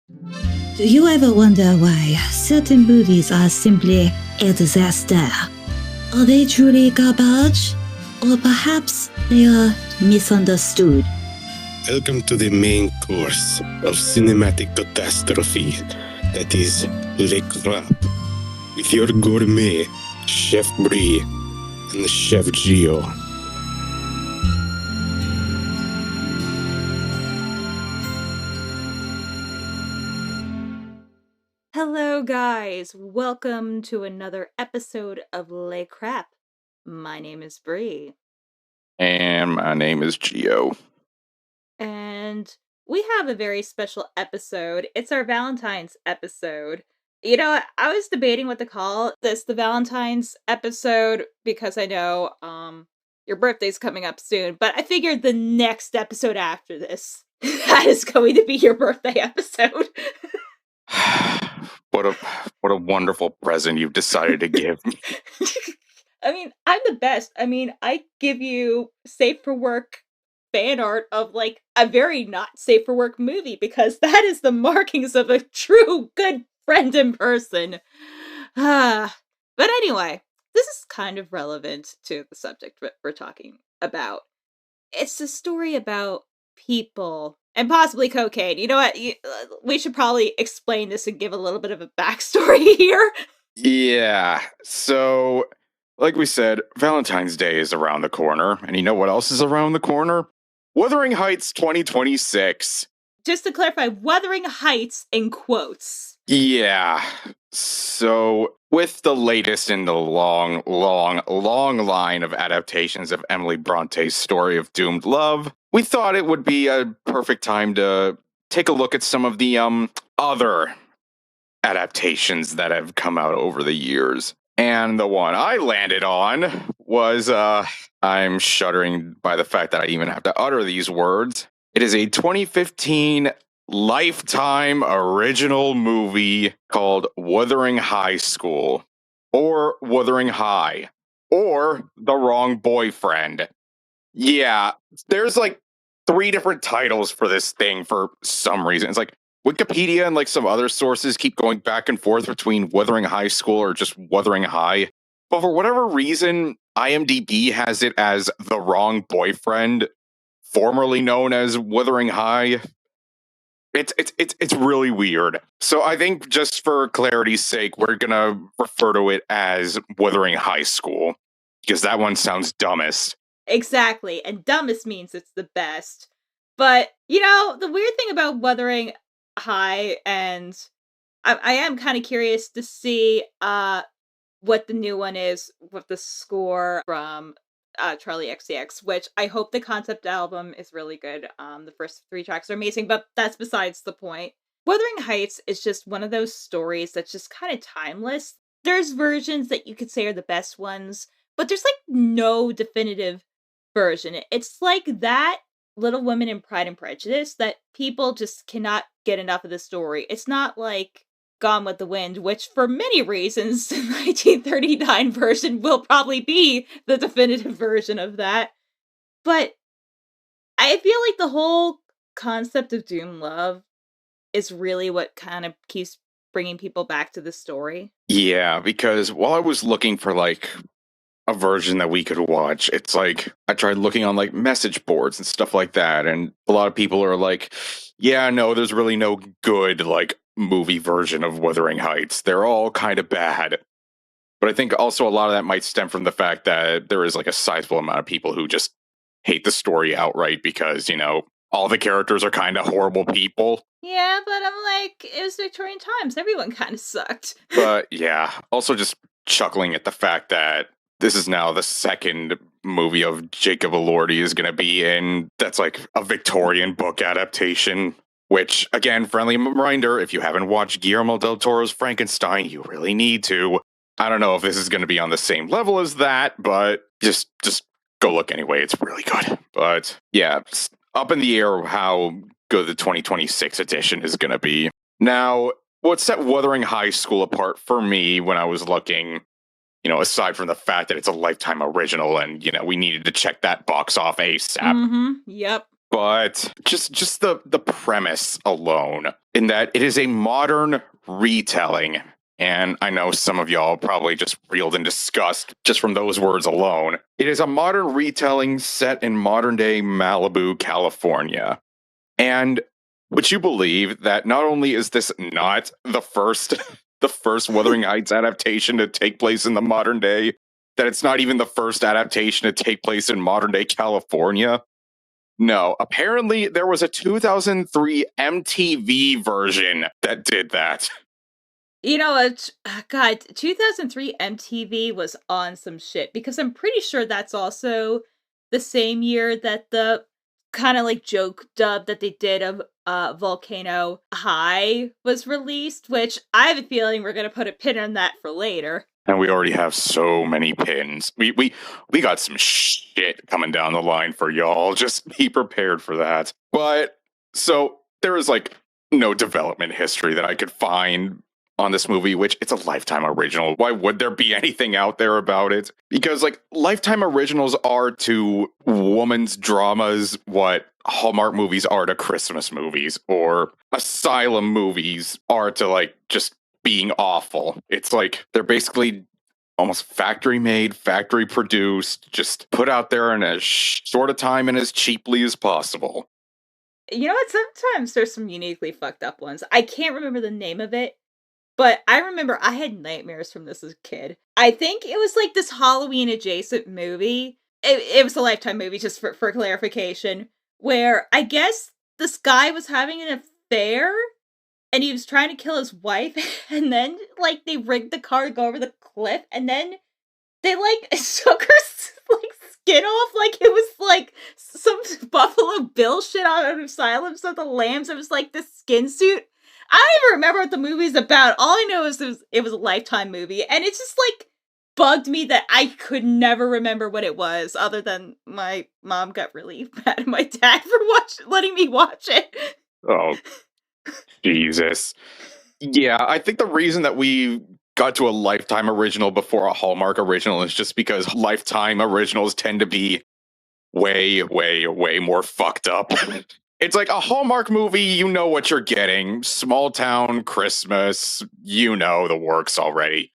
Do you ever wonder why certain movies are simply a disaster? Are they truly garbage? Or perhaps they are misunderstood? Welcome to the main course of cinematic catastrophe that is Le Crap with your gourmet Chef Bri and Chef Gio. Hello, guys. Welcome to another episode of Le Crap. My name is Bri. And my name is Gio. And we have a very special episode. It's our Valentine's episode. You know, I was debating what to call this the Valentine's episode because I know your birthday's coming up soon, but I figured the next episode after this that is going to be your birthday episode. What a wonderful present you've decided to give me. I mean, I'm the best. I mean, I give you safe for work fan art of like a very not safe for work movie because that is the markings of a true good friend in person. But anyway, this is kind of relevant to the subject that we're talking about. It's a story about people and possibly cocaine. You know what? We should probably explain this and give a little bit of a backstory here. Yeah, so like we said, Valentine's Day is around the corner, and you know what else is around the corner? Wuthering Heights 2026. Just to clarify, Wuthering Heights in quotes. Yeah, so with the latest in the long line of adaptations of Emily Bronte's story of doomed love, we thought it would be a perfect time to take a look at some of the other adaptations that have come out over the years. And the one I landed on was, I'm shuddering by the fact that I even have to utter these words. It is a 2015 Lifetime original movie called Wuthering High School, or Wuthering High, or The Wrong Boyfriend. Yeah, there's like 3 different titles for this thing for some reason. It's like Wikipedia and like some other sources keep going back and forth between Wuthering High School or just Wuthering High. But for whatever reason, IMDb has it as The Wrong Boyfriend, formerly known as Wuthering High. It's really weird. So I think just for clarity's sake, we're gonna refer to it as Wuthering High School because that one sounds dumbest. Exactly, and dumbest means it's the best. But, you know, the weird thing about Wuthering High, and I am kind of curious to see what the new one is with the score from Charlie XCX, which I hope the concept album is really good. The first 3 tracks are amazing, but that's besides the point. Wuthering Heights is just one of those stories that's just kind of timeless. There's versions that you could say are the best ones, but there's like no definitive version. It's like that Little Women in Pride and Prejudice that people just cannot get enough of the story. It's not like Gone with the Wind, which for many reasons, the 1939 version will probably be the definitive version of that. But I feel like the whole concept of doom love is really what kind of keeps bringing people back to the story. Yeah, because while I was looking for like a version that we could watch, it's like I tried looking on like message boards and stuff like that, and a lot of people are like, yeah, no, there's really no good like movie version of Wuthering Heights. They're all kind of bad. But I think also a lot of that might stem from the fact that there is like a sizable amount of people who just hate the story outright because, you know, all the characters are kind of horrible people. Yeah, but I'm like, it was Victorian times. Everyone kind of sucked. But yeah, also just chuckling at the fact that this is now the second movie of Jacob Elordi is going to be in. That's like a Victorian book adaptation. Which, again, friendly reminder, if you haven't watched Guillermo del Toro's Frankenstein, you really need to. I don't know if this is going to be on the same level as that, but just go look anyway. It's really good. But yeah, it's up in the air how good the 2026 edition is going to be. Now, what set Wuthering High School apart for me when I was looking, you know, aside from the fact that it's a Lifetime original and, you know, we needed to check that box off ASAP. Mm-hmm. Yep. But just the premise alone, in that it is a modern retelling. And I know some of y'all probably just reeled in disgust just from those words alone. It is a modern retelling set in modern day Malibu, California. And would you believe that not only is this not the first the first Wuthering Heights adaptation to take place in the modern day, that it's not even the first adaptation to take place in modern day California? No, apparently there was a 2003 MTV version that did that. You know what? God, 2003 MTV was on some shit because I'm pretty sure that's also the same year that the kind of like joke dub that they did of Volcano High was released, which I have a feeling we're going to put a pin on that for later. And we already have so many pins. We got some shit coming down the line for y'all. Just be prepared for that. But so there is like no development history that I could find on this movie, which it's a Lifetime original. Why would there be anything out there about it? Because like Lifetime originals are to women's dramas what Hallmark movies are to Christmas movies, or Asylum movies are to like just being awful. It's like they're basically almost factory made, factory produced, just put out there in as short a time and as cheaply as possible. You know what? Sometimes there's some uniquely fucked up ones. I can't remember the name of it, but I remember I had nightmares from this as a kid. I think it was like this Halloween adjacent movie. It was a Lifetime movie, just for clarification, where I guess this guy was having an affair and he was trying to kill his wife, and then like they rigged the car to go over the cliff, and then they like took her like skin off like it was like some Buffalo Bill shit out of Silence of the Lambs. It was like this skin suit. I don't even remember what the movie's about. All I know is it was a Lifetime movie, and it just like bugged me that I could never remember what it was, other than my mom got really mad at my dad for letting me watch it. Oh, Jesus. Yeah, I think the reason that we got to a Lifetime original before a Hallmark original is just because Lifetime originals tend to be way, way, way more fucked up. It's like a Hallmark movie, you know what you're getting. Small town, Christmas, you know the works already.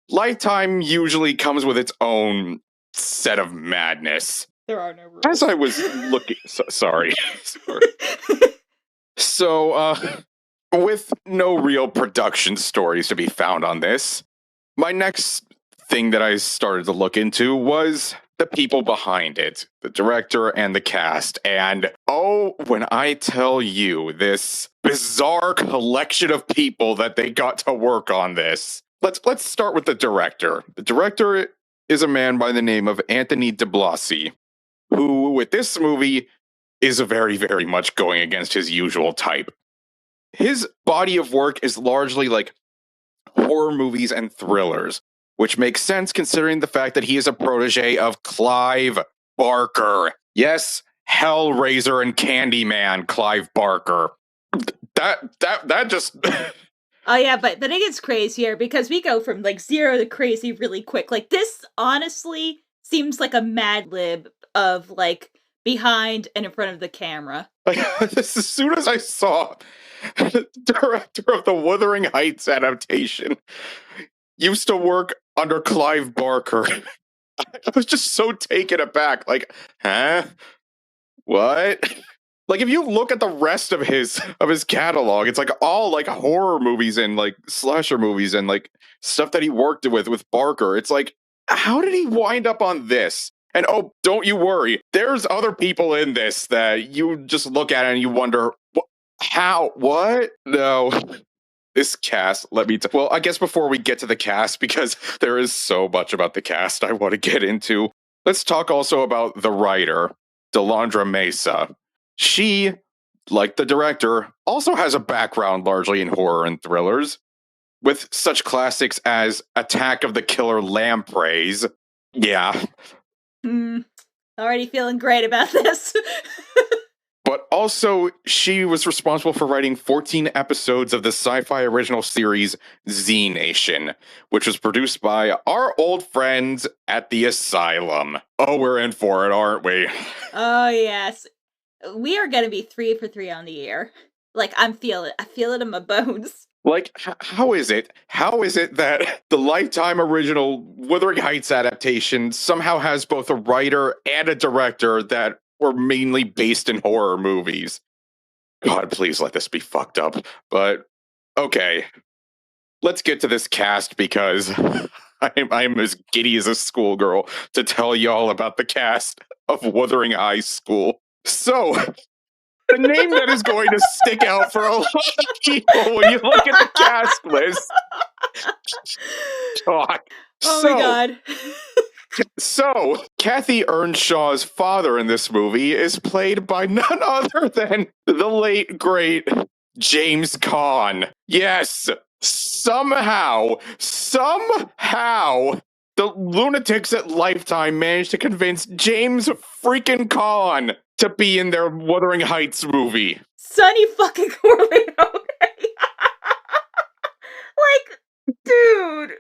Lifetime usually comes with its own set of madness. There are no rules. As I was looking... sorry. So, with no real production stories to be found on this, my next thing that I started to look into was the people behind it, the director and the cast. And oh, when I tell you this bizarre collection of people that they got to work on this. Let's start with the director. The director is a man by the name of Anthony DeBlasi, who with this movie is very, very much going against his usual type. His body of work is largely like horror movies and thrillers, which makes sense considering the fact that he is a protege of Clive Barker. Yes, Hellraiser and Candyman, Clive Barker. That just... Oh yeah, but then it gets crazier because we go from like zero to crazy really quick. Like this honestly seems like a Mad Lib of like behind and in front of the camera. Like, as soon as I saw the director of the Wuthering Heights adaptation used to work under Clive Barker, I was just so taken aback. Like, huh? What? Like, if you look at the rest of his catalog, it's like all like horror movies and like slasher movies and like stuff that he worked with Barker. It's like, how did he wind up on this? And oh, don't you worry, there's other people in this that you just look at and you wonder, how? What? No. This cast, well, I guess before we get to the cast, because there is so much about the cast I want to get into, let's talk also about the writer, Delandra Mesa. She, like the director, also has a background largely in horror and thrillers, with such classics as Attack of the Killer Lampreys. Yeah. Already feeling great about this. But also, she was responsible for writing 14 episodes of the sci-fi original series Z Nation, which was produced by our old friends at the Asylum. Oh, we're in for it, aren't we? Oh, yes. we are gonna be 3 for 3 on the year. Like, I feel it in my bones. Like, how is it? How is it that the Lifetime original Wuthering Heights adaptation somehow has both a writer and a director that were mainly based in horror movies? God, please let this be fucked up. But, okay. Let's get to this cast because I'm as giddy as a schoolgirl to tell y'all about the cast of Wuthering High School. So, the name that is going to stick out for a lot of people when you look at the cast list. Talk. Oh my god. So, Kathy Earnshaw's father in this movie is played by none other than the late, great James Caan. Yes, somehow, the lunatics at Lifetime managed to convince James freaking Caan to be in their Wuthering Heights movie. Sonny fucking Corleone. Like, dude,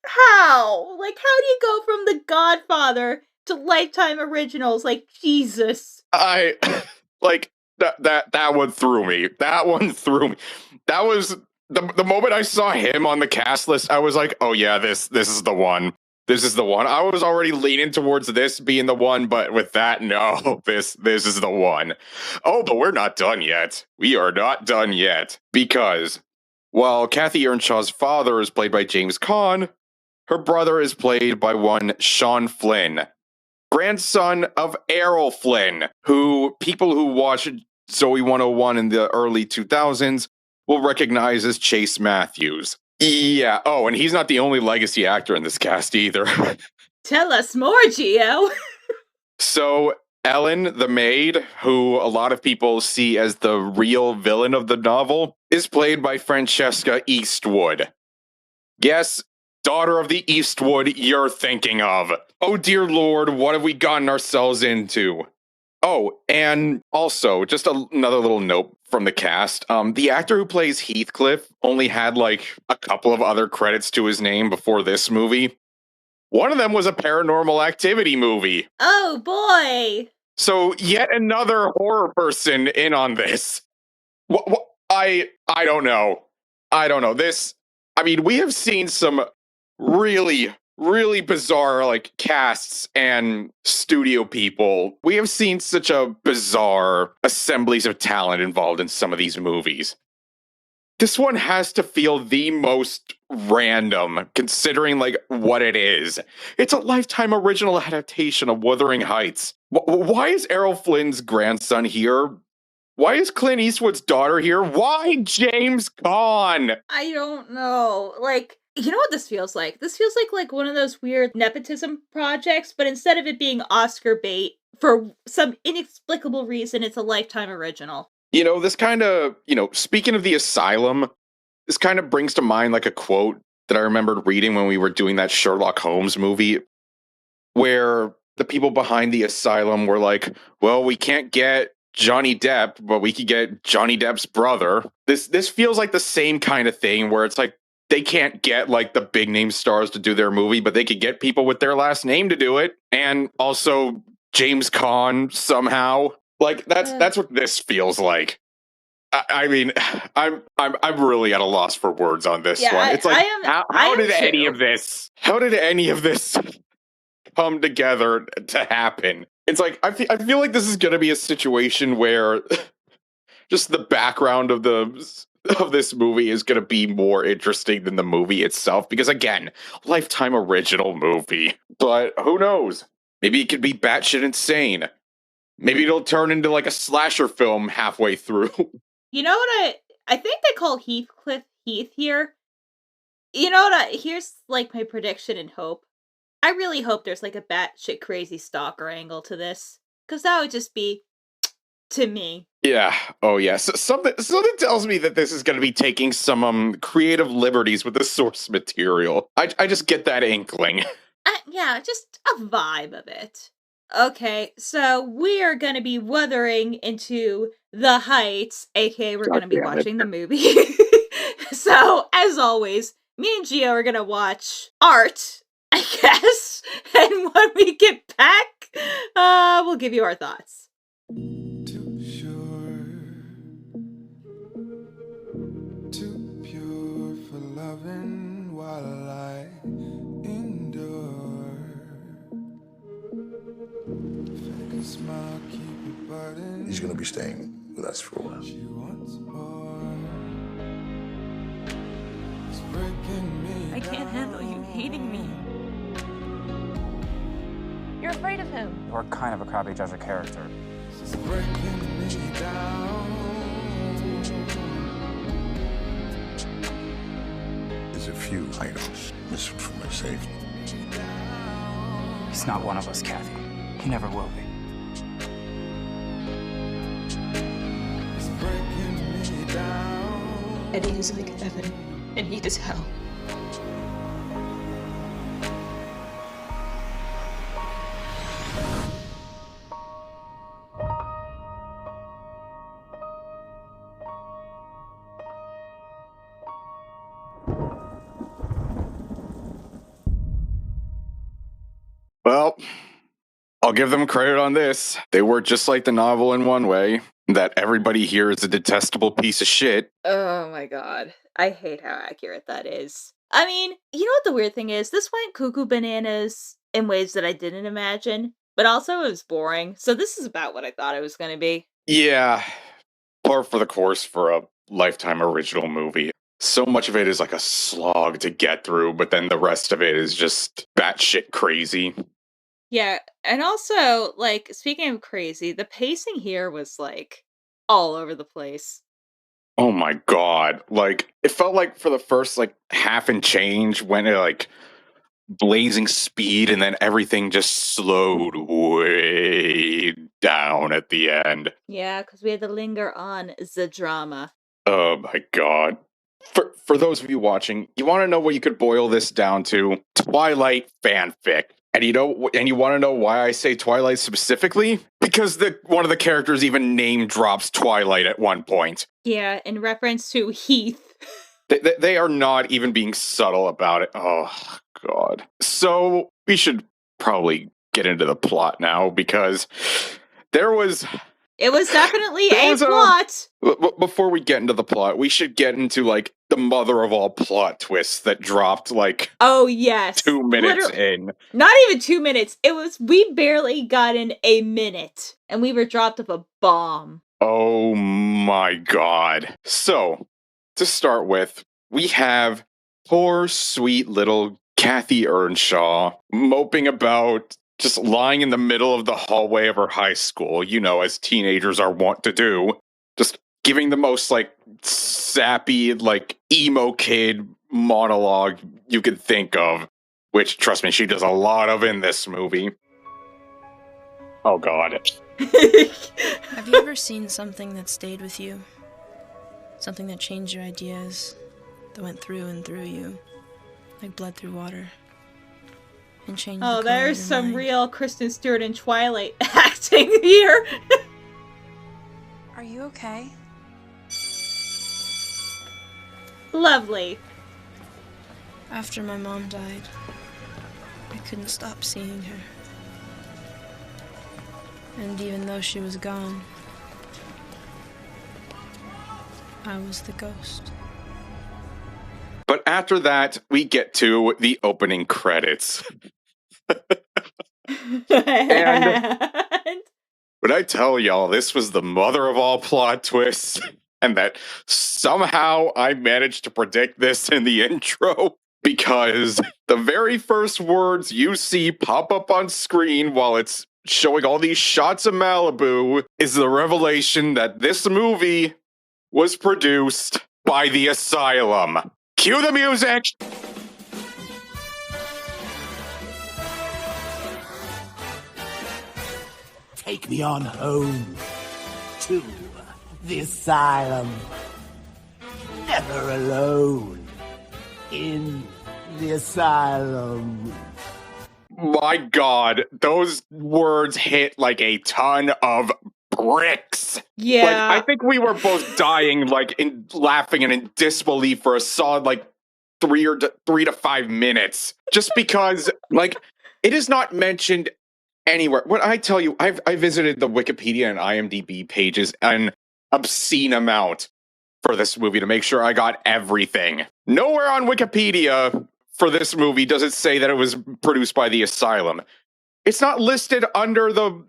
how? Like, how do you go from The Godfather to Lifetime originals? Like, Jesus. That one threw me. That one threw me. That was the moment I saw him on the cast list, I was like, oh yeah, this is the one. This is the one. I was already leaning towards this being the one, but with that, no, this is the one. Oh, but we're not done yet. We are not done yet. Because while Kathy Earnshaw's father is played by James Caan, her brother is played by one Sean Flynn, grandson of Errol Flynn, who people who watched Zoe 101 in the early 2000s will recognize as Chase Matthews. Yeah. Oh, and he's not the only legacy actor in this cast either. Tell us more, Gio. So, Ellen, the maid, who a lot of people see as the real villain of the novel, is played by Francesca Eastwood. Yes, daughter of the Eastwood you're thinking of. Oh, dear Lord, what have we gotten ourselves into? Oh, and also, just another little note from the cast. The actor who plays Heathcliff only had like a couple of other credits to his name before this movie. One of them was a Paranormal Activity movie. Oh boy. So yet another horror person in on this. I don't know. I don't know. We have seen some really bizarre like casts and studio people. We have seen such a bizarre assemblies of talent involved in some of these movies. This one has to feel the most random, considering like what it is. It's a Lifetime original adaptation of Wuthering Heights. Why is Errol Flynn's grandson here? Why is Clint Eastwood's daughter here? Why James Caan? I don't know. Like, you know what this feels like? This feels like one of those weird nepotism projects, but instead of it being Oscar bait, for some inexplicable reason, it's a Lifetime original. You know, this kind of, speaking of the asylum, this kind of brings to mind like a quote that I remembered reading when we were doing that Sherlock Holmes movie, where the people behind the asylum were like, well, we can't get Johnny Depp, but we could get Johnny Depp's brother. This feels like the same kind of thing where it's like, they can't get like the big name stars to do their movie, but they could get people with their last name to do it. And also James Caan somehow. Like that's what this feels like. I'm really at a loss for words on this one. It's like how did any of this come together to happen? It's like I feel like this is going to be a situation where just the background of this movie is going to be more interesting than the movie itself, because again, Lifetime original movie. But who knows? Maybe it could be batshit insane. Maybe it'll turn into like a slasher film halfway through. You know what I think they call Heathcliff Heath here. You know what here's like my prediction and hope. I really hope there's like a batshit crazy stalker angle to this, because that would just be to me. Yeah. Oh, yeah. So something tells me that this is going to be taking some creative liberties with the source material. I just get that inkling. Yeah, just a vibe of it. Okay, so we are going to be wuthering into the Heights, aka we're going to be watching the movie. So, as always, me and Gio are going to watch art, I guess. And when we get back, we'll give you our thoughts. loving while I endure. Fake a smile, keep it buttoned. He's gonna be staying with us for a while. She wants more. It's breaking me I can't handle you hating me. You're afraid of him. You're kind of a crappy judge of character. It's breaking me down. There's a few items missing from my safety. He's not one of us, Kathy. He never will be. It's breaking me down. Eddie is like heaven, and he is hell. Well, I'll give them credit on this. They were just like the novel in one way, that everybody here is a detestable piece of shit. Oh my god. I hate how accurate that is. I mean, you know what the weird thing is? This went cuckoo bananas in ways that I didn't imagine, but also it was boring. So this is about what I thought it was going to be. Yeah, par for the course for a Lifetime original movie. So much of it is like a slog to get through, but then the rest of it is just batshit crazy. Yeah, and also, like, speaking of crazy, the pacing here was, like, all over the place. Oh my god. Like, it felt like for the first, like, half and change when it, like, blazing speed and then everything just slowed way down at the end. Yeah, because we had to linger on the drama. Oh my god. For those of you watching, you want to know what you could boil this down to? Twilight fanfic. And you want to know why I say Twilight specifically? Because one of the characters even name drops Twilight at one point. Yeah, in reference to Heath. They are not even being subtle about it. Oh, God. So we should probably get into the plot now, because there was... It was definitely a plot! Before we get into the plot, we should get into, like, the mother of all plot twists that dropped, like... Oh, yes. 2 minutes in. Not even 2 minutes. We barely got in a minute, and we were dropped of a bomb. Oh my god. So, to start with, we have poor, sweet little Kathy Earnshaw moping about, just lying in the middle of the hallway of her high school, you know, as teenagers are wont to do. Just giving the most, like, sappy, like, emo kid monologue you could think of. Which, trust me, she does a lot of in this movie. Oh god. Have you ever seen something that stayed with you? Something that changed your ideas, that went through and through you, like blood through water, and changed the color there's of your some mind? real Kristen Stewart and Twilight acting here. Are you okay? Lovely. After my mom died, I couldn't stop seeing her. And even though she was gone, I was the ghost. But after that, we get to the opening credits. And when I tell y'all this was the mother of all plot twists, and that somehow I managed to predict this in the intro, because the very first words you see pop up on screen while it's showing all these shots of Malibu is the revelation that this movie was produced by the Asylum. Cue the music! Take me on home to the asylum. Never alone in the asylum. My god, those words hit like a ton of bricks. Yeah. Like, I think we were both dying, like, in laughing and in disbelief for a solid, like, 3 to 5 minutes. Just because, like, it is not mentioned anywhere. When I tell you, I visited the Wikipedia and IMDb pages an obscene amount. for this movie to make sure I got everything. Nowhere on Wikipedia for this movie does it say that it was produced by the Asylum. It's not listed under the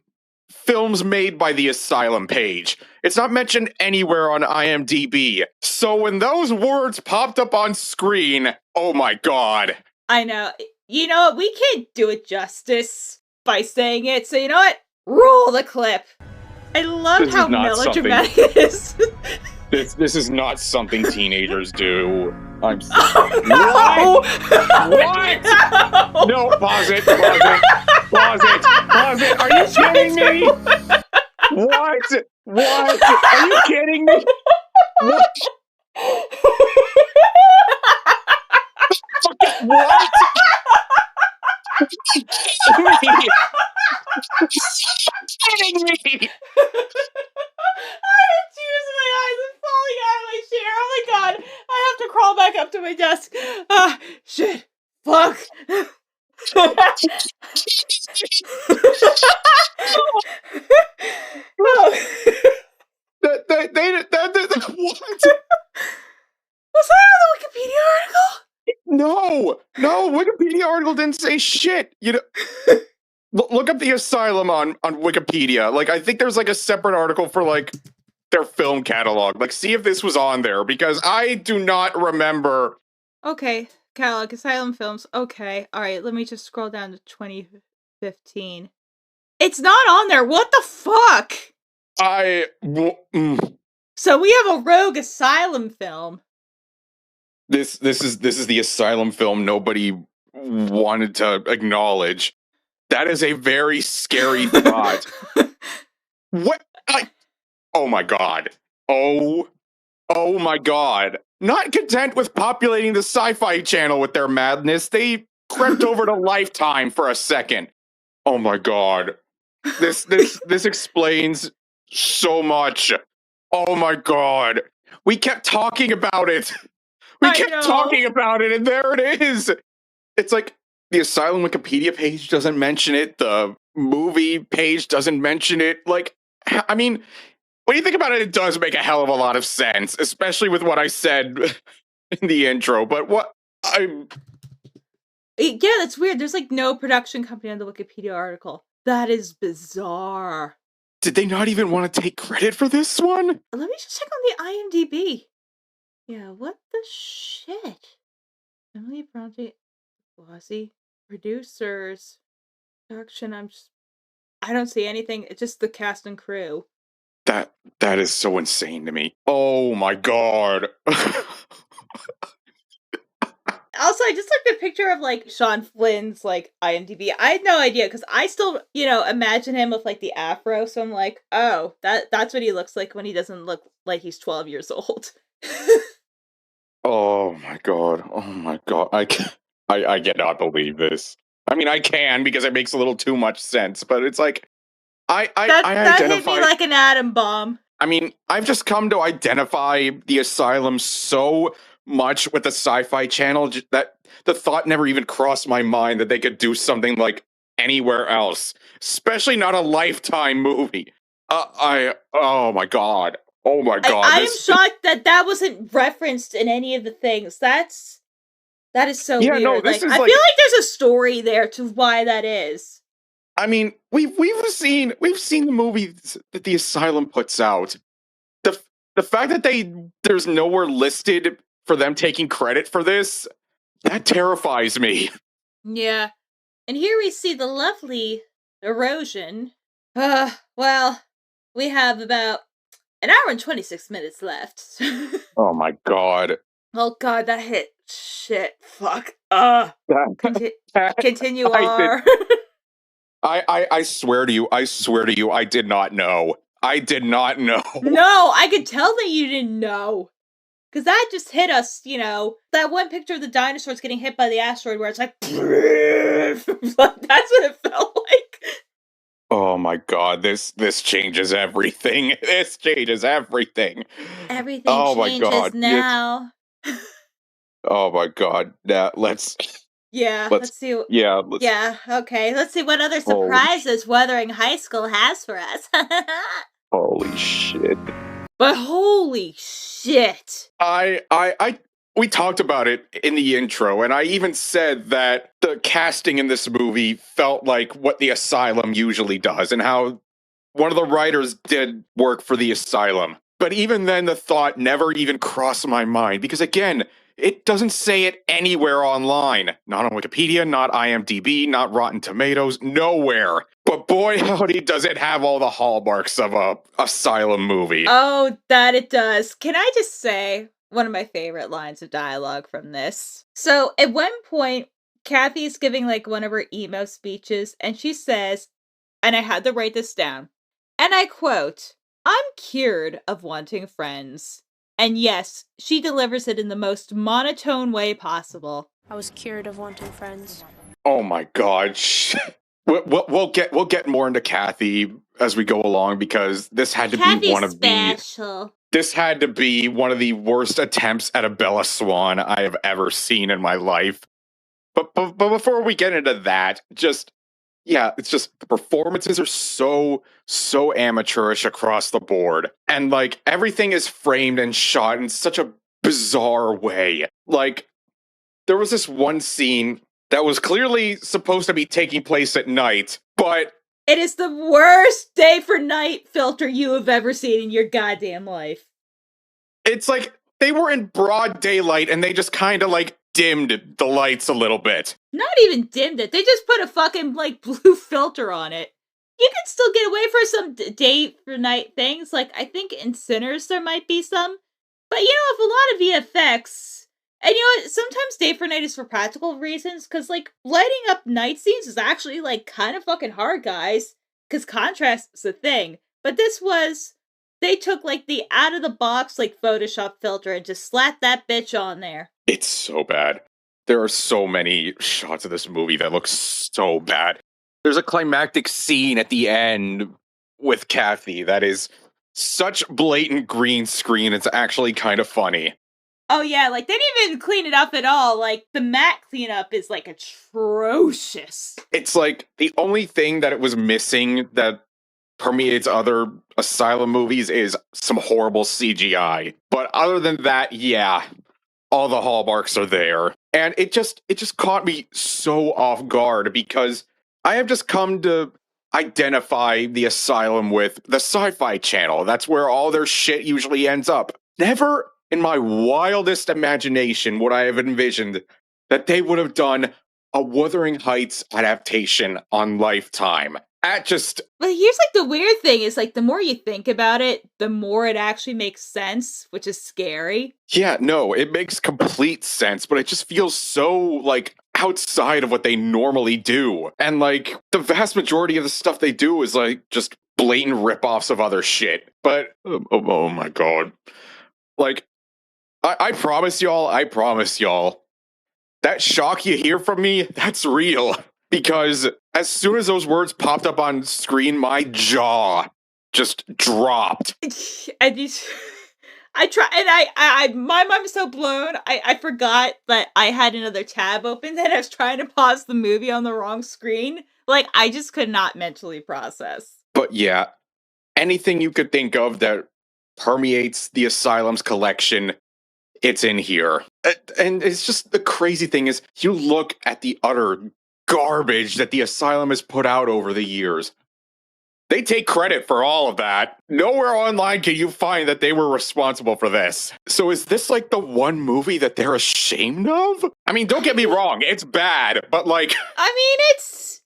films made by the Asylum page. It's not mentioned anywhere on IMDb. So when those words popped up on screen, oh my god. I know. You know what? We can't do it justice by saying it. So you know what? Roll the clip. I love how melodramatic it is. This is not something teenagers do. I'm sorry. Oh, no! What? No, pause it. Are you kidding me? What? Are you kidding me? What? What? Kidding me? I have tears in my eyes. I'm falling out of my chair. Oh my god. I have to crawl back up to my desk. Ah, shit. Fuck. What? Was that on the Wikipedia article? No, Wikipedia article didn't say shit. You know, look up the Asylum on Wikipedia. Like, I think there's like a separate article for like their film catalog. Like, see if this was on there because I do not remember. Okay, catalog, Asylum films. Okay, all right. Let me just scroll down to 2015. It's not on there. What the fuck? So we have a rogue Asylum film. This is the Asylum film nobody wanted to acknowledge. That is a very scary thought. What? Oh my god. Oh my god. Not content with populating the Sci-Fi Channel with their madness, they crept over to Lifetime for a second. Oh my god. This explains so much. Oh my god. We kept talking about it. Talking about it, and there it is. It's like the Asylum Wikipedia page doesn't mention it. The movie page doesn't mention it. Like, I mean, when you think about it, it does make a hell of a lot of sense, especially with what I said in the intro. But yeah, that's weird. There's like no production company on the Wikipedia article. That is bizarre. Did they not even want to take credit for this one? Let me just check on the IMDb. Yeah, what the shit? Emily Bronte, Bossy, producers, production. I don't see anything. It's just the cast and crew. That is so insane to me. Oh my god. Also, I just looked at a picture of like Sean Flynn's like IMDb. I had no idea because I still, imagine him with like the afro. So I'm like, oh, that's what he looks like when he doesn't look like he's 12 years old. Oh my god. I cannot believe this. I mean, I can because it makes a little too much sense, but it's like I hit me like an atom bomb. I mean, I've just come to identify the Asylum so much with the Sci-Fi Channel that the thought never even crossed my mind that they could do something like anywhere else, especially not a Lifetime movie. Oh my god. I am shocked that wasn't referenced in any of the things. That is so weird. No, I feel like there's a story there to why that is. I mean, we've seen the movies that the Asylum puts out. The fact that there's nowhere listed for them taking credit for this, that terrifies me. Yeah. And here we see the lovely erosion. Well, we have about an hour and 26 minutes left. Oh my god. Oh god, that hit. Shit. Fuck. Continue on. I swear to you, I did not know. No, I could tell that you didn't know. Because that just hit us, that one picture of the dinosaurs getting hit by the asteroid where it's like, that's what it felt like. Oh my god, this changes everything. This changes everything. Everything changes now. Oh my god. Now let's see. Yeah, okay. Let's see what other surprises Wuthering High School has for us. Holy shit. But holy shit. We talked about it in the intro, and I even said that the casting in this movie felt like what the Asylum usually does, and how one of the writers did work for the Asylum. But even then, the thought never even crossed my mind, because again, it doesn't say it anywhere online. Not on Wikipedia, not IMDb, not Rotten Tomatoes, nowhere. But boy, howdy, does it have all the hallmarks of a Asylum movie. Oh, that it does. Can I just say one of my favorite lines of dialogue from this? So at one point, Kathy's giving like one of her emo speeches, and she says, and I had to write this down, and I quote, "I'm cured of wanting friends." And yes, she delivers it in the most monotone way possible. I was cured of wanting friends. Oh my god. We'll get more into Kathy as we go along, because this had to be one of this had to be one of the worst attempts at a Bella Swan I have ever seen in my life. But before we get into that, it's just the performances are so amateurish across the board. And like everything is framed and shot in such a bizarre way. Like there was this one scene that was clearly supposed to be taking place at night, but it is the worst day for night filter you have ever seen in your goddamn life. It's like they were in broad daylight and they just kind of like dimmed the lights a little bit. Not even dimmed it. They just put a fucking like blue filter on it. You can still get away for some day for night things. Like I think in Sinners there might be some. But you know, if a lot of VFX, and you know what, sometimes day for night is for practical reasons, because like lighting up night scenes is actually like kind of fucking hard, guys, because contrast is a thing. But this was, they took like the out of the box like Photoshop filter and just slapped that bitch on there. It's so bad. There are so many shots of this movie that look so bad. There's a climactic scene at the end with Kathy that is such blatant green screen, it's actually kind of funny. Oh yeah, like they didn't even clean it up at all. Like the matte cleanup is like atrocious. It's like the only thing that it was missing that permeates other Asylum movies is some horrible CGI. But other than that, yeah, all the hallmarks are there. And it just caught me so off guard, because I have just come to identify the Asylum with the Sci-Fi Channel. That's where all their shit usually ends up. Never in my wildest imagination would I have envisioned that they would have done a Wuthering Heights adaptation on Lifetime. But here's like the weird thing is like the more you think about it, the more it actually makes sense, which is scary. Yeah, no, it makes complete sense, but it just feels so like outside of what they normally do. And like the vast majority of the stuff they do is like just blatant ripoffs of other shit. But oh my god. Like I promise y'all, that shock you hear from me, that's real. Because as soon as those words popped up on screen, my jaw just dropped. I try, and my mind was so blown, I forgot that I had another tab open and I was trying to pause the movie on the wrong screen. Like, I just could not mentally process. But yeah, anything you could think of that permeates the Asylum's collection, it's in here. And it's just, the crazy thing is, you look at the utter garbage that the Asylum has put out over the years. They take credit for all of that. Nowhere online can you find that they were responsible for this. So is this like the one movie that they're ashamed of? I mean, don't get me wrong, it's bad, but like... I mean, it's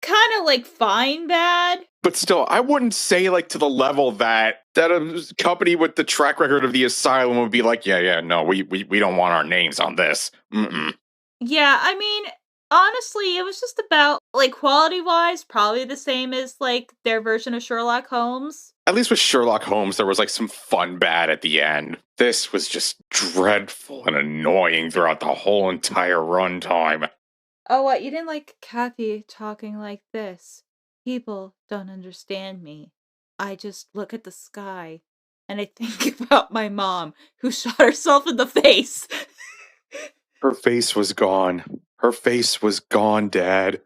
kind of like fine bad. But still, I wouldn't say like to the level that a company with the track record of the Asylum would be like, yeah, no, we don't want our names on this. Mm-mm. Yeah, I mean... honestly, it was just about, like, quality-wise, probably the same as, like, their version of Sherlock Holmes. At least with Sherlock Holmes, there was, like, some fun bad at the end. This was just dreadful and annoying throughout the whole entire runtime. Oh, what? You didn't like Kathy talking like this? People don't understand me. I just look at the sky, and I think about my mom, who shot herself in the face. Her face was gone. Her face was gone, Dad.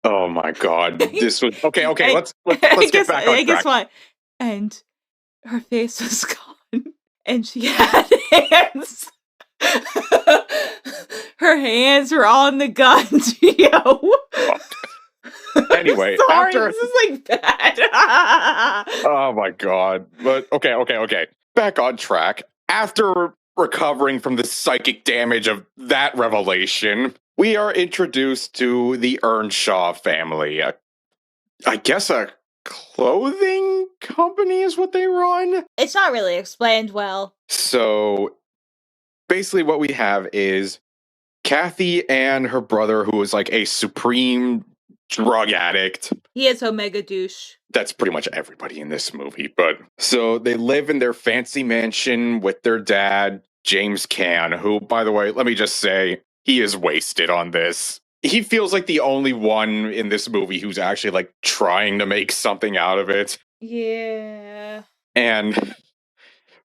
Oh my god. This was okay, let's get back on track. Guess what? And her face was gone, and she had hands. Her hands were on the gun, Gio. Anyway, sorry, after... this is like bad. Oh my god. But okay. Back on track. After recovering from the psychic damage of that revelation, we are introduced to the Earnshaw family. I guess a clothing company is what they run? It's not really explained well. So, basically what we have is Kathy and her brother, who is like a supreme drug addict. He is Omega douche. That's pretty much everybody in this movie. But so they live in their fancy mansion with their dad, James Caan, who, by the way, let me just say, he is wasted on this. He feels like the only one in this movie who's actually like trying to make something out of it. Yeah. And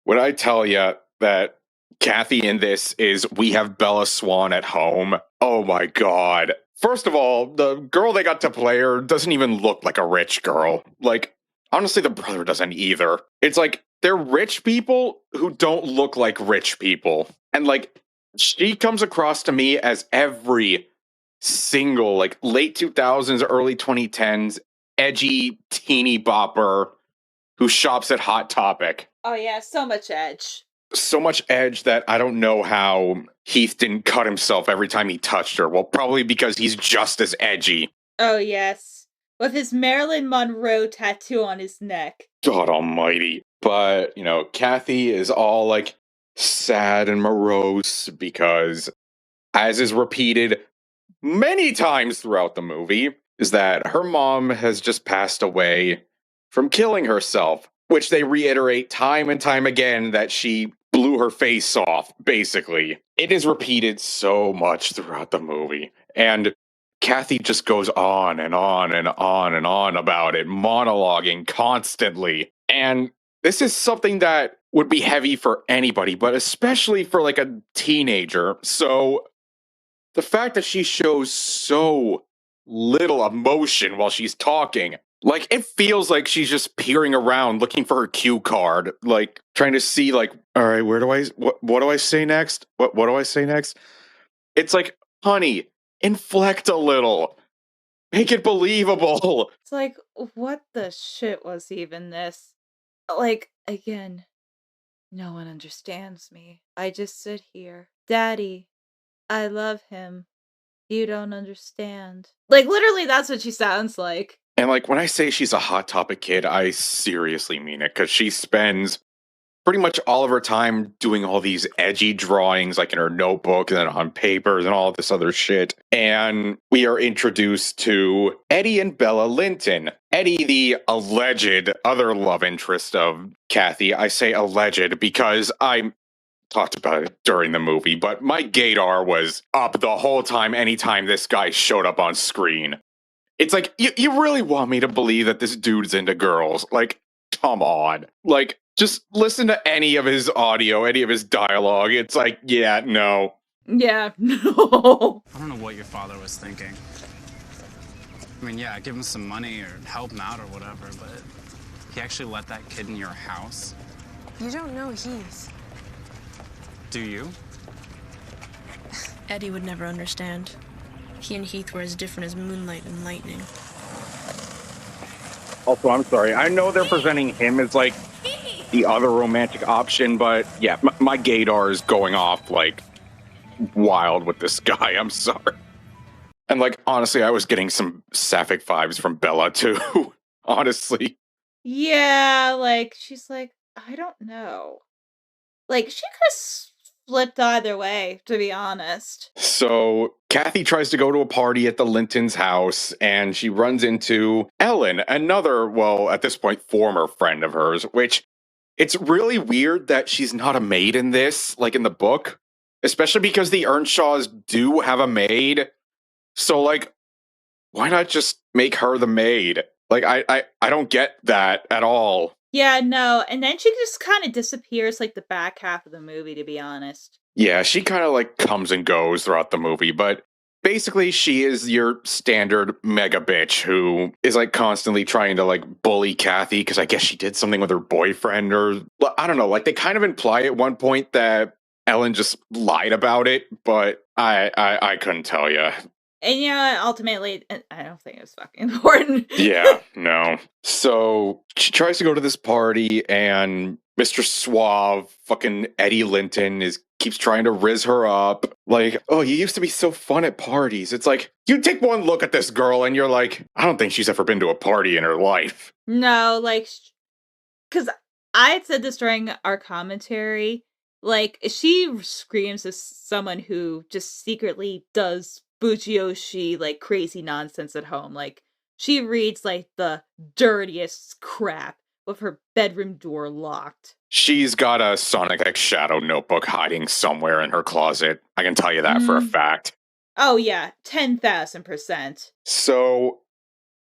when I tell you that Kathy in this is We Have Bella Swan at Home, oh my god. First of all, the girl they got to play her doesn't even look like a rich girl. Like, honestly, the brother doesn't either. It's like, they're rich people who don't look like rich people. And like, she comes across to me as every single, like, late 2000s, early 2010s, edgy teeny bopper who shops at Hot Topic. Oh yeah, so much edge. So much edge that I don't know how Heath didn't cut himself every time he touched her. Well, probably because he's just as edgy. Oh yes. With his Marilyn Monroe tattoo on his neck. God almighty. But, you know, Kathy is all like sad and morose because, as is repeated many times throughout the movie, is that her mom has just passed away from killing herself, which they reiterate time and time again that she blew her face off, basically. It is repeated so much throughout the movie. And Kathy just goes on and on and on and on about it, monologuing constantly. And this is something that would be heavy for anybody, but especially for like a teenager. So the fact that she shows so little emotion while she's talking, like, it feels like she's just peering around looking for her cue card, like trying to see, like, all right, what do I say next? What do I say next? It's like, honey, inflect a little. Make it believable. It's like, what the shit was even this? Like, again, no one understands me. I just sit here. Daddy, I love him. You don't understand. Like, literally, that's what she sounds like. And like, when I say she's a Hot Topic kid, I seriously mean it, because she spends pretty much all of her time doing all these edgy drawings, like in her notebook and then on papers and all this other shit. And we are introduced to Eddie and Bella Linton. Eddie, the alleged other love interest of Kathy. I say alleged because I talked about it during the movie, but my gaydar was up the whole time anytime this guy showed up on screen. It's like, you really want me to believe that this dude's into girls? Like, come on. Like, just listen to any of his audio, any of his dialogue. It's like, yeah, no. Yeah, no. I don't know what your father was thinking. I mean, yeah, give him some money or help him out or whatever, but he actually let that kid in your house? You don't know Heath. Do you? Eddie would never understand. He and Heath were as different as moonlight and lightning. Also, I'm sorry. I know they're presenting him as, like, the other romantic option, but, yeah, my gaydar is going off, like, wild with this guy. I'm sorry. And, like, honestly, I was getting some sapphic vibes from Bella, too. Honestly. Yeah, like, she's like, I don't know. Like, she could have flipped either way, to be honest. So Kathy tries to go to a party at the Linton's house, and she runs into Ellen, another, well, at this point, former friend of hers, which it's really weird that she's not a maid in this, like in the book, especially because the Earnshaws do have a maid. So, like, why not just make her the maid? Like, I don't get that at all. Yeah, no, and then she just kind of disappears like the back half of the movie, to be honest. Yeah, she kind of like comes and goes throughout the movie, but basically she is your standard mega bitch who is like constantly trying to like bully Kathy because I guess she did something with her boyfriend, or I don't know, like they kind of imply at one point that Ellen just lied about it, but I couldn't tell you. And you know what, ultimately, I don't think it was fucking important. Yeah, no. So she tries to go to this party, and Mr. Suave, fucking Eddie Linton, keeps trying to riz her up. Like, oh, you used to be so fun at parties. It's like, you take one look at this girl, and you're like, I don't think she's ever been to a party in her life. No, like, because I had said this during our commentary. Like, she screams as someone who just secretly does Bujioshi, like, crazy nonsense at home. Like, she reads, like, the dirtiest crap with her bedroom door locked. She's got a Sonic X Shadow notebook hiding somewhere in her closet. I can tell you that for a fact. Oh, yeah, 10,000%. So,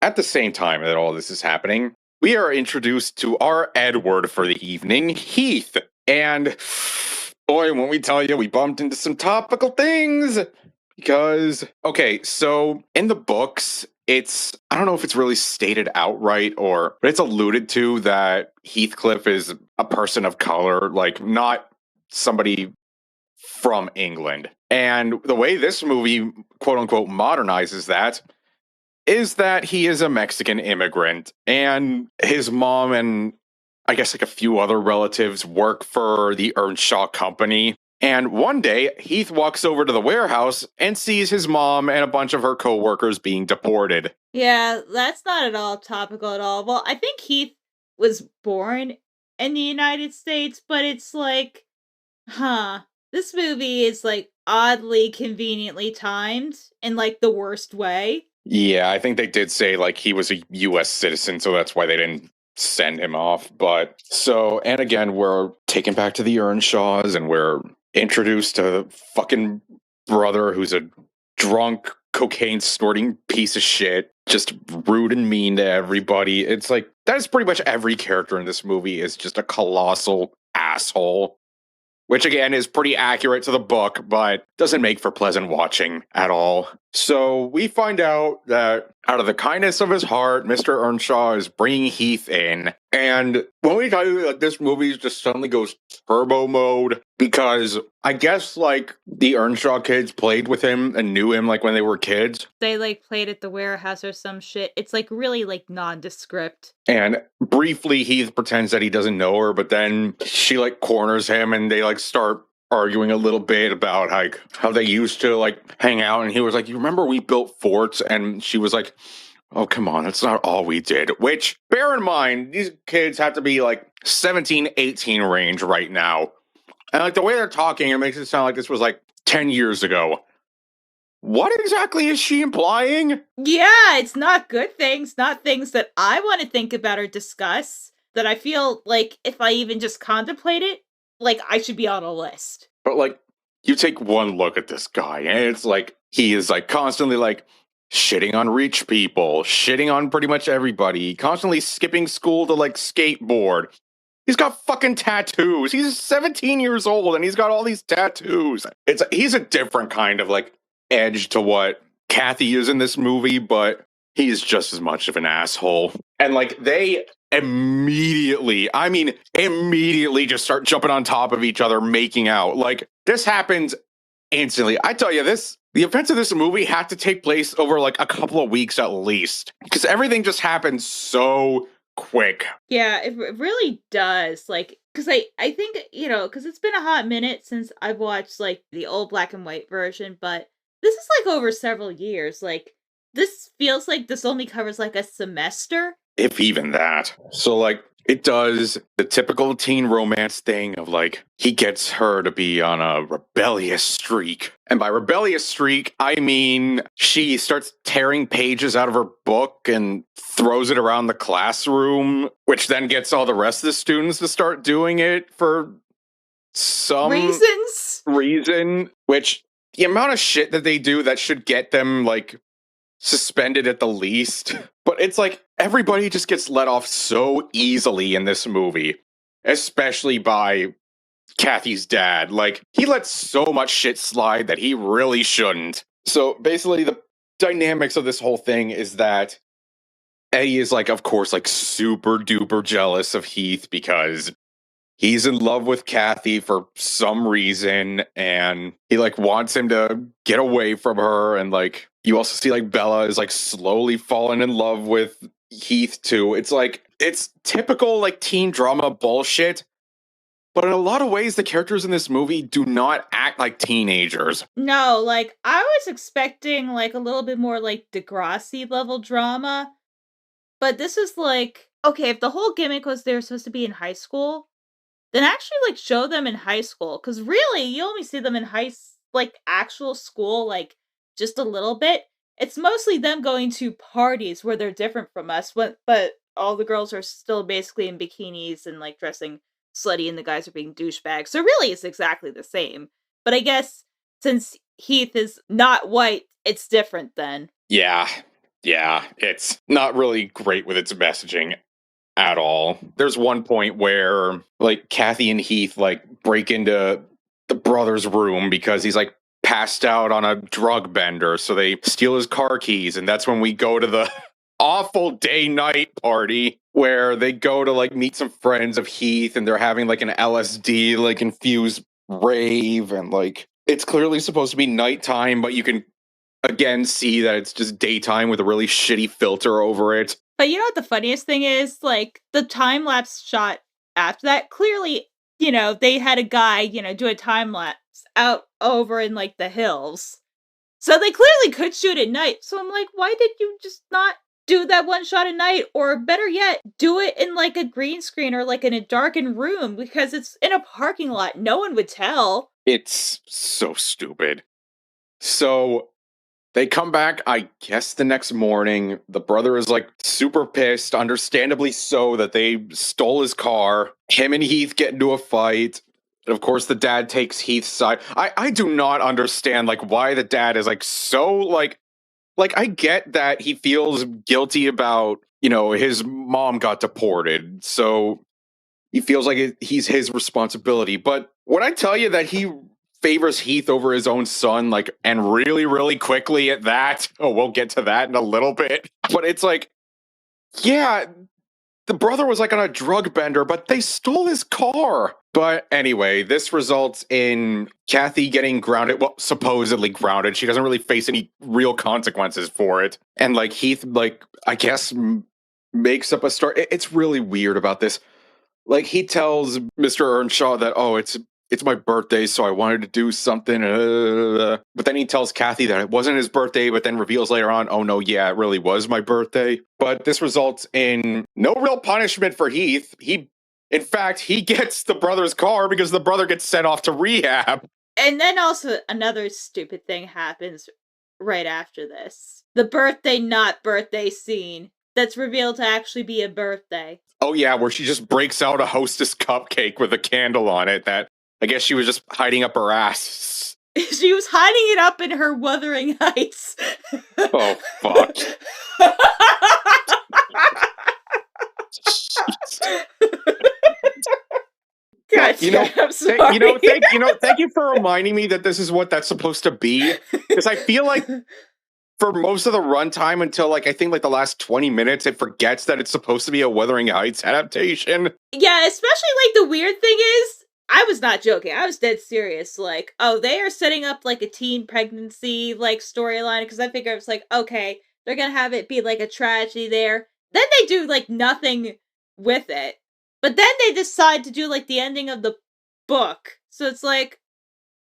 at the same time that all this is happening, we are introduced to our Edward for the evening, Heath. And boy, when we tell you, we bumped into some topical things. Because, okay, so in the books, I don't know if it's really stated outright but it's alluded to that Heathcliff is a person of color, like not somebody from England. And the way this movie, quote unquote, modernizes that is that he is a Mexican immigrant, and his mom and I guess like a few other relatives work for the Earnshaw Company. And one day, Heath walks over to the warehouse and sees his mom and a bunch of her co-workers being deported. Yeah, that's not at all topical at all. Well, I think Heath was born in the United States, but it's like, this movie is like oddly conveniently timed in like the worst way. Yeah, I think they did say like he was a U.S. citizen, so that's why they didn't send him off. But so, and again, we're taken back to the Earnshaws, and we're introduced to the fucking brother who's a drunk, cocaine snorting piece of shit, just rude and mean to everybody. It's like, that is pretty much every character in this movie is just a colossal asshole. Which again is pretty accurate to the book, but doesn't make for pleasant watching at all. So we find out that out of the kindness of his heart, Mr. Earnshaw is bringing Heath in. And when we tell you that this movie just suddenly goes turbo mode, because I guess like the Earnshaw kids played with him and knew him like when they were kids. They like played at the warehouse or some shit. It's like really like nondescript. And briefly Heath pretends that he doesn't know her, but then she like corners him and they like start arguing a little bit about like how they used to like hang out, and he was like, you remember we built forts? And she was like, oh, come on, that's not all we did. Which, bear in mind, these kids have to be like 17, 18 range right now. And like the way they're talking, it makes it sound like this was like 10 years ago. What exactly is she implying? Yeah, it's not good things, not things that I want to think about or discuss, that I feel like if I even just contemplate it, like I should be on a list. But like, you take one look at this guy, and it's like, he is like constantly like shitting on rich people, shitting on pretty much everybody, constantly skipping school to like skateboard. He's got fucking tattoos. He's 17 years old and he's got all these tattoos. He's a different kind of like edge to what Kathy is in this movie, but he's just as much of an asshole. And like they immediately just start jumping on top of each other, making out. Like this happens instantly. I tell you this, the events of this movie have to take place over like a couple of weeks at least, because everything just happens so quick. Yeah, it really does. Like, because I think, you know, because it's been a hot minute since I've watched like the old black and white version, but this is like over several years. Like, this feels like this only covers like a semester. If even that. So like, it does the typical teen romance thing of like, he gets her to be on a rebellious streak. And by rebellious streak, I mean she starts tearing pages out of her book and throws it around the classroom, which then gets all the rest of the students to start doing it for some reason, which the amount of shit that they do that should get them like suspended at the least. But it's like everybody just gets let off so easily in this movie, especially by Kathy's dad. Like, he lets so much shit slide that he really shouldn't. So basically, the dynamics of this whole thing is that Eddie is like, of course, like super duper jealous of Heath because he's in love with Kathy for some reason, and he like wants him to get away from her. And like, you also see like Bella is like slowly falling in love with Heath too. It's like, it's typical like teen drama bullshit. But in a lot of ways, the characters in this movie do not act like teenagers. No, like, I was expecting, like, a little bit more, like, Degrassi level drama. But this is like, okay, if the whole gimmick was they're supposed to be in high school, then actually, like, show them in high school. Because really, you only see them in like, actual school, like, just a little bit. It's mostly them going to parties where they're different from us, but all the girls are still basically in bikinis and, like, dressing slutty and the guys are being douchebags. So really, it's exactly the same. But I guess since Heath is not white, it's different then. Yeah, it's not really great with its messaging at all. There's one point where like Kathy and Heath like break into the brother's room because he's like passed out on a drug bender, so they steal his car keys, and that's when we go to the awful day-night party where they go to like meet some friends of Heath, and they're having like an LSD like infused rave, and like it's clearly supposed to be nighttime, but you can again see that it's just daytime with a really shitty filter over it. But you know what the funniest thing is? Like, the time-lapse shot after that, clearly, you know, they had a guy, you know, do a time-lapse out over in, like, the hills. So they clearly could shoot at night. So I'm like, why did you just not do that one shot at night? Or better yet, do it in, like, a green screen or, like, in a darkened room, because it's in a parking lot. No one would tell. It's so stupid. So they come back, I guess, the next morning. The brother is like super pissed, understandably so, that they stole his car. Him and Heath get into a fight. And of course, the dad takes Heath's side. I do not understand like why the dad is like so like I get that he feels guilty about, you know, his mom got deported. So he feels like he's his responsibility. But when I tell you that he favors Heath over his own son, like, and really, really quickly at that. Oh, we'll get to that in a little bit. But it's like, yeah, the brother was like on a drug bender, but they stole his car. But anyway, this results in Kathy getting grounded. Well, supposedly grounded. She doesn't really face any real consequences for it. And like Heath, like, I guess makes up a story. It's really weird about this. Like, he tells Mr. Earnshaw that, oh, it's my birthday, so I wanted to do something. But then he tells Kathy that it wasn't his birthday, but then reveals later on, oh no, yeah, it really was my birthday. But this results in no real punishment for Heath. In fact, he gets the brother's car because the brother gets sent off to rehab. And then also another stupid thing happens right after this. The birthday not birthday scene that's revealed to actually be a birthday. Oh yeah, where she just breaks out a Hostess cupcake with a candle on it that I guess she was just hiding up her ass. She was hiding it up in her Wuthering Heights. Oh, fuck. God, I'm sorry. Thank you for reminding me that this is what that's supposed to be. Because I feel like for most of the runtime until like I think like the last 20 minutes, it forgets that it's supposed to be a Wuthering Heights adaptation. Yeah, especially like the weird thing is, I was not joking. I was dead serious. Like, oh, they are setting up like a teen pregnancy like storyline, because I figured it was like, okay, they're gonna have it be like a tragedy there. Then they do like nothing with it. But then they decide to do like the ending of the book. So it's like,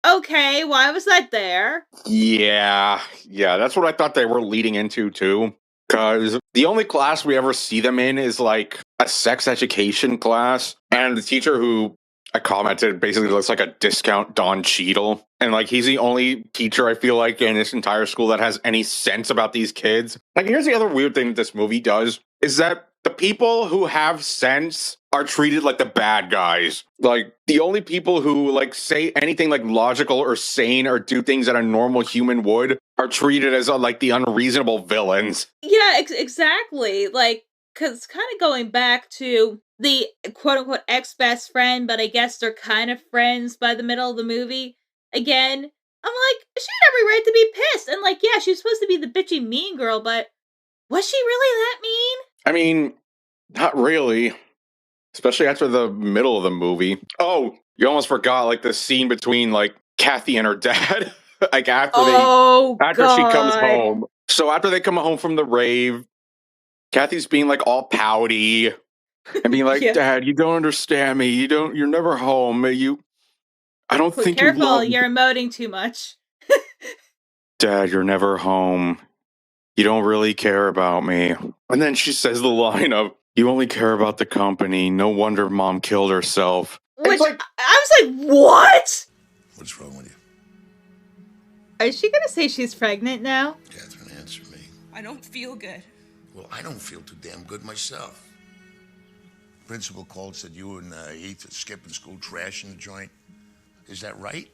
okay, why was that there? Yeah, that's what I thought they were leading into too. Because the only class we ever see them in is like a sex education class, and the teacher who I commented basically looks like a discount Don Cheadle. And like he's the only teacher I feel like in this entire school that has any sense about these kids. Like here's the other weird thing that this movie does is that the people who have sense are treated like the bad guys. Like the only people who like say anything like logical or sane or do things that a normal human would are treated as like the unreasonable villains. Yeah, exactly. Like, because kind of going back to the quote-unquote ex-best friend, but I guess they're kind of friends by the middle of the movie. Again, I'm like, she had every right had to be pissed. And like, yeah, she was supposed to be the bitchy mean girl, but was she really that mean? I mean, not really. Especially after the middle of the movie. Oh, you almost forgot like the scene between like Kathy and her dad. Like after she comes home. So after they come home from the rave, Kathy's being like all pouty and being like, Dad, you don't understand me. You're never home. I don't think you love me. You're emoting too much. Dad, you're never home. You don't really care about me. And then she says the line of, you only care about the company. No wonder Mom killed herself. Which, I was like, what? What's wrong with you? Is she going to say she's pregnant now? Catherine, answer me. I don't feel good. Well, I don't feel too damn good myself. Principal called, said you and Heath are skipping school, trashing the joint. Is that right?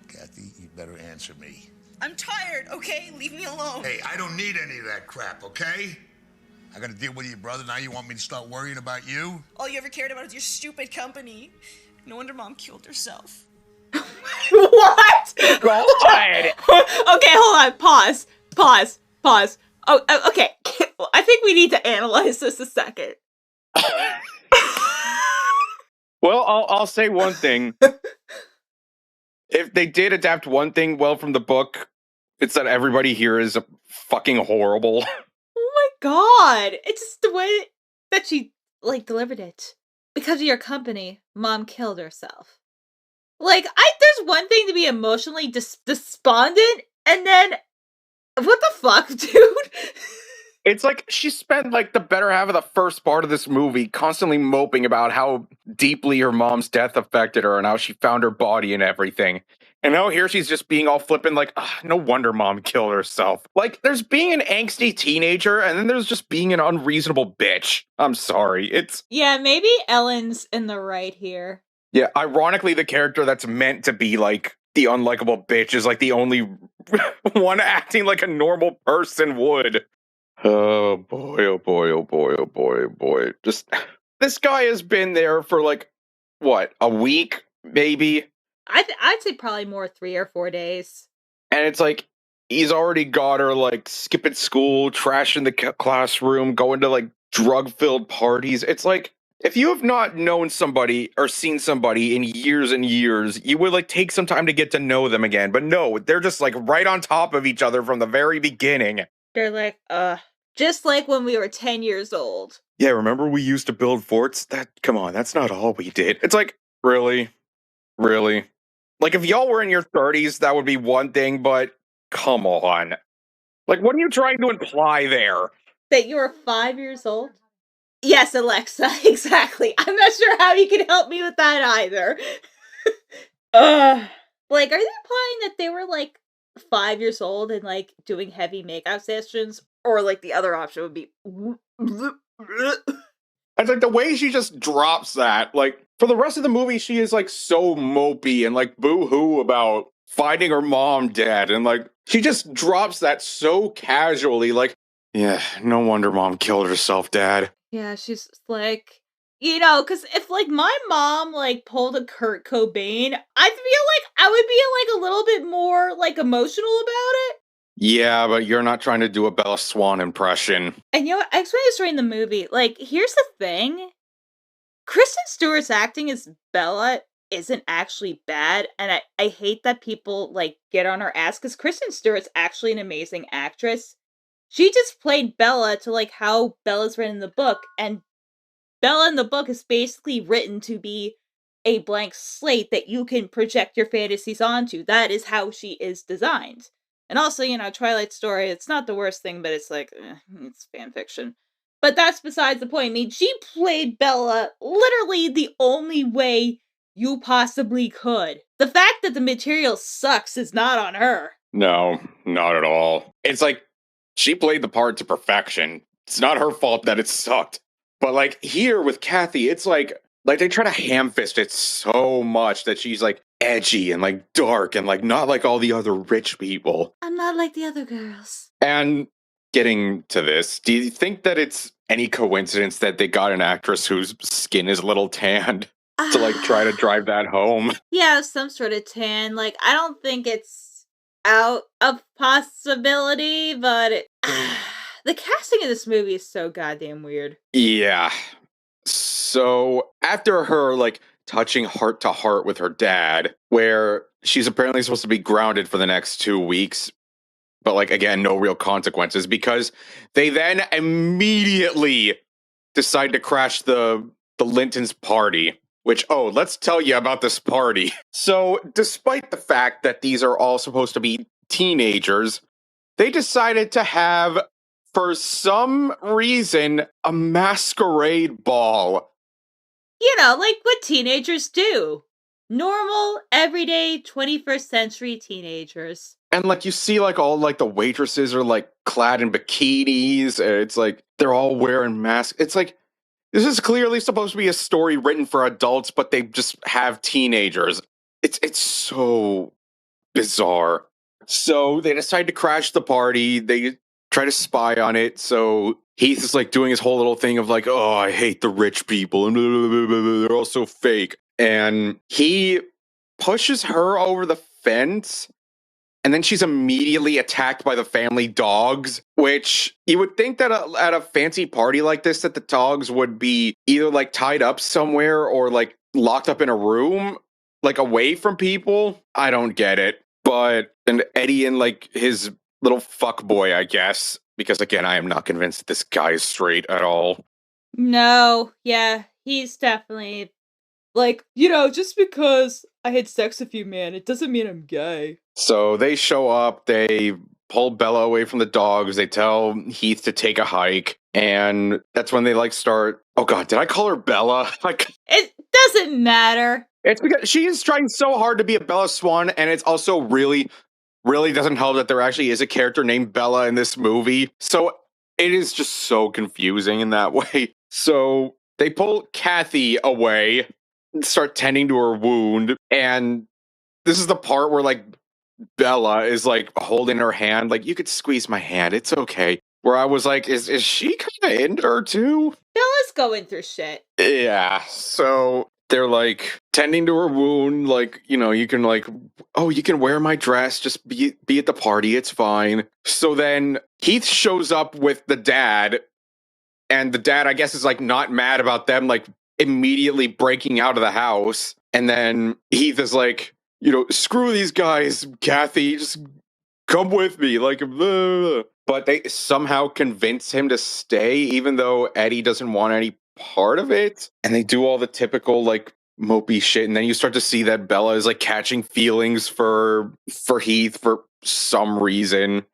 Kathy, you better answer me. I'm tired, okay? Leave me alone. Hey, I don't need any of that crap, okay? I gotta deal with your brother. Now you want me to start worrying about you? All you ever cared about is your stupid company. No wonder Mom killed herself. What? God. Okay, hold on. Pause. Oh, okay. I think we need to analyze this a second. Well, I'll say one thing. If they did adapt one thing well from the book, it's that everybody here is fucking horrible. Oh my god. It's just the way that she, like, delivered it. Because of your company, Mom killed herself. Like, there's one thing to be emotionally despondent, and then, what the fuck, dude? It's like she spent like the better half of the first part of this movie constantly moping about how deeply her mom's death affected her and how she found her body and everything. And now here she's just being all flippant like, no wonder Mom killed herself. Like, there's being an angsty teenager and then there's just being an unreasonable bitch. I'm sorry. Yeah, maybe Ellen's in the right here. Yeah, ironically, the character that's meant to be like the unlikable bitch is like the only one acting like a normal person would. Oh boy, oh boy, oh boy, oh boy, oh boy. Just, this guy has been there for like, what, a week, maybe? I'd say probably more 3 or 4 days. And it's like, he's already got her like skipping school, trashing the classroom, going to like drug-filled parties. It's like, if you have not known somebody or seen somebody in years and years, you would like take some time to get to know them again. But no, they're just like right on top of each other from the very beginning. They're like, just like when we were 10 years old. Yeah, remember we used to build forts? Come on, that's not all we did. It's like, really? Really? Like, if y'all were in your 30s, that would be one thing, but come on. Like, what are you trying to imply there? That you were 5 years old? Yes, Alexa, exactly. I'm not sure how you can help me with that either. Like, are they implying that they were, like, 5 years old and, like, doing heavy makeup sessions? Or, like, the other option would be... It's like the way she just drops that, like, for the rest of the movie, she is, like, so mopey and, like, boo-hoo about finding her mom dead. And, like, she just drops that so casually, like, yeah, no wonder Mom killed herself, Dad. Yeah, she's like... You know, because if, like, my mom, like, pulled a Kurt Cobain, I feel like I would be, like, a little bit more, like, emotional about it. Yeah, but you're not trying to do a Bella Swan impression. And you know what? I explained this during the movie. Like, here's the thing. Kristen Stewart's acting as Bella isn't actually bad, and I hate that people, like, get on her ass, because Kristen Stewart's actually an amazing actress. She just played Bella to, like, how Bella's written in the book, and Bella in the book is basically written to be a blank slate that you can project your fantasies onto. That is how she is designed. And also, you know, Twilight Story, it's not the worst thing, but it's like, it's fan fiction. But that's besides the point. I mean, she played Bella literally the only way you possibly could. The fact that the material sucks is not on her. No, not at all. It's like, she played the part to perfection. It's not her fault that it sucked. But like here with Kathy, it's like they try to ham-fist it so much that she's like edgy and like dark and like not like all the other rich people. I'm not like the other girls. And getting to this, do you think that it's any coincidence that they got an actress whose skin is a little tanned? to like try to drive that home. Yeah, some sort of tan. Like, I don't think it's out of possibility, but the casting in this movie is so goddamn weird. Yeah. So after her like touching heart to heart with her dad, where she's apparently supposed to be grounded for the next 2 weeks, but like again, no real consequences because they then immediately decide to crash the Linton's party. Which, let's tell you about this party. So, despite the fact that these are all supposed to be teenagers, they decided to have, for some reason, a masquerade ball. You know, like what teenagers do. Normal, everyday, 21st century teenagers. And like you see like all like the waitresses are like clad in bikinis. And it's like they're all wearing masks. It's like this is clearly supposed to be a story written for adults, but they just have teenagers. It's so bizarre. So they decide to crash the party. They try to spy on it. So Heath is like doing his whole little thing of like, oh, I hate the rich people and blah, blah, blah, blah, blah, they're all so fake. And he pushes her over the fence. And then she's immediately attacked by the family dogs, which you would think that at a fancy party like this, that the dogs would be either like tied up somewhere or like locked up in a room, like away from people. I don't get it. But and Eddie and like his little fuck boy, I guess, because again, I am not convinced that this guy is straight at all. No, yeah, he's definitely like, you know, just because I had sex with you, man, it doesn't mean I'm gay. So they show up, they pull Bella away from the dogs, they tell Heath to take a hike, and that's when they like start. Oh god, did I call her Bella? Like, it doesn't matter. It's because she is trying so hard to be a Bella Swan, and it's also really doesn't help that there actually is a character named Bella in this movie. So it is just so confusing in that way. So they pull Kathy away, start tending to her wound, and this is the part where like Bella is like holding her hand, like, you could squeeze my hand, it's okay. Where I was like, is she kind of into her too? Bella's going through shit. Yeah, so they're like tending to her wound, like, you know, you can like, oh, you can wear my dress, just be at the party, it's fine. So then Heath shows up with the dad, and the dad, I guess, is like not mad about them like immediately breaking out of the house. And then Heath is like, you know, screw these guys, Kathy, just come with me, like, blah, blah, blah. But they somehow convince him to stay, even though Eddie doesn't want any part of it. And they do all the typical, like, mopey shit. And then you start to see that Bella is, like, catching feelings for Heath for some reason.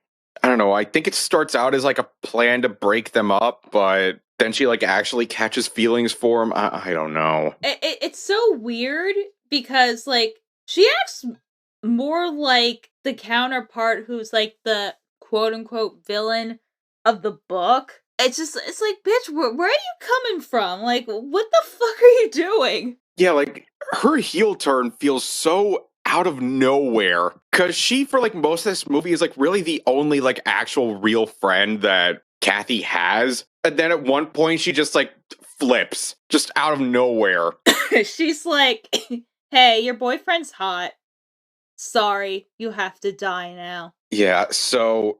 I don't know. I think it starts out as, like, a plan to break them up, but then she, like, actually catches feelings for him. I don't know. It's so weird because, like, she acts more like the counterpart who's like the quote-unquote villain of the book. It's like, bitch, where are you coming from? Like, what the fuck are you doing? Yeah, like, her heel turn feels so out of nowhere. Because she, for, like, most of this movie is, like, really the only, like, actual real friend that Kathy has. And then at one point, she just, like, flips. Just out of nowhere. She's like, hey, your boyfriend's hot. Sorry, you have to die now. Yeah, so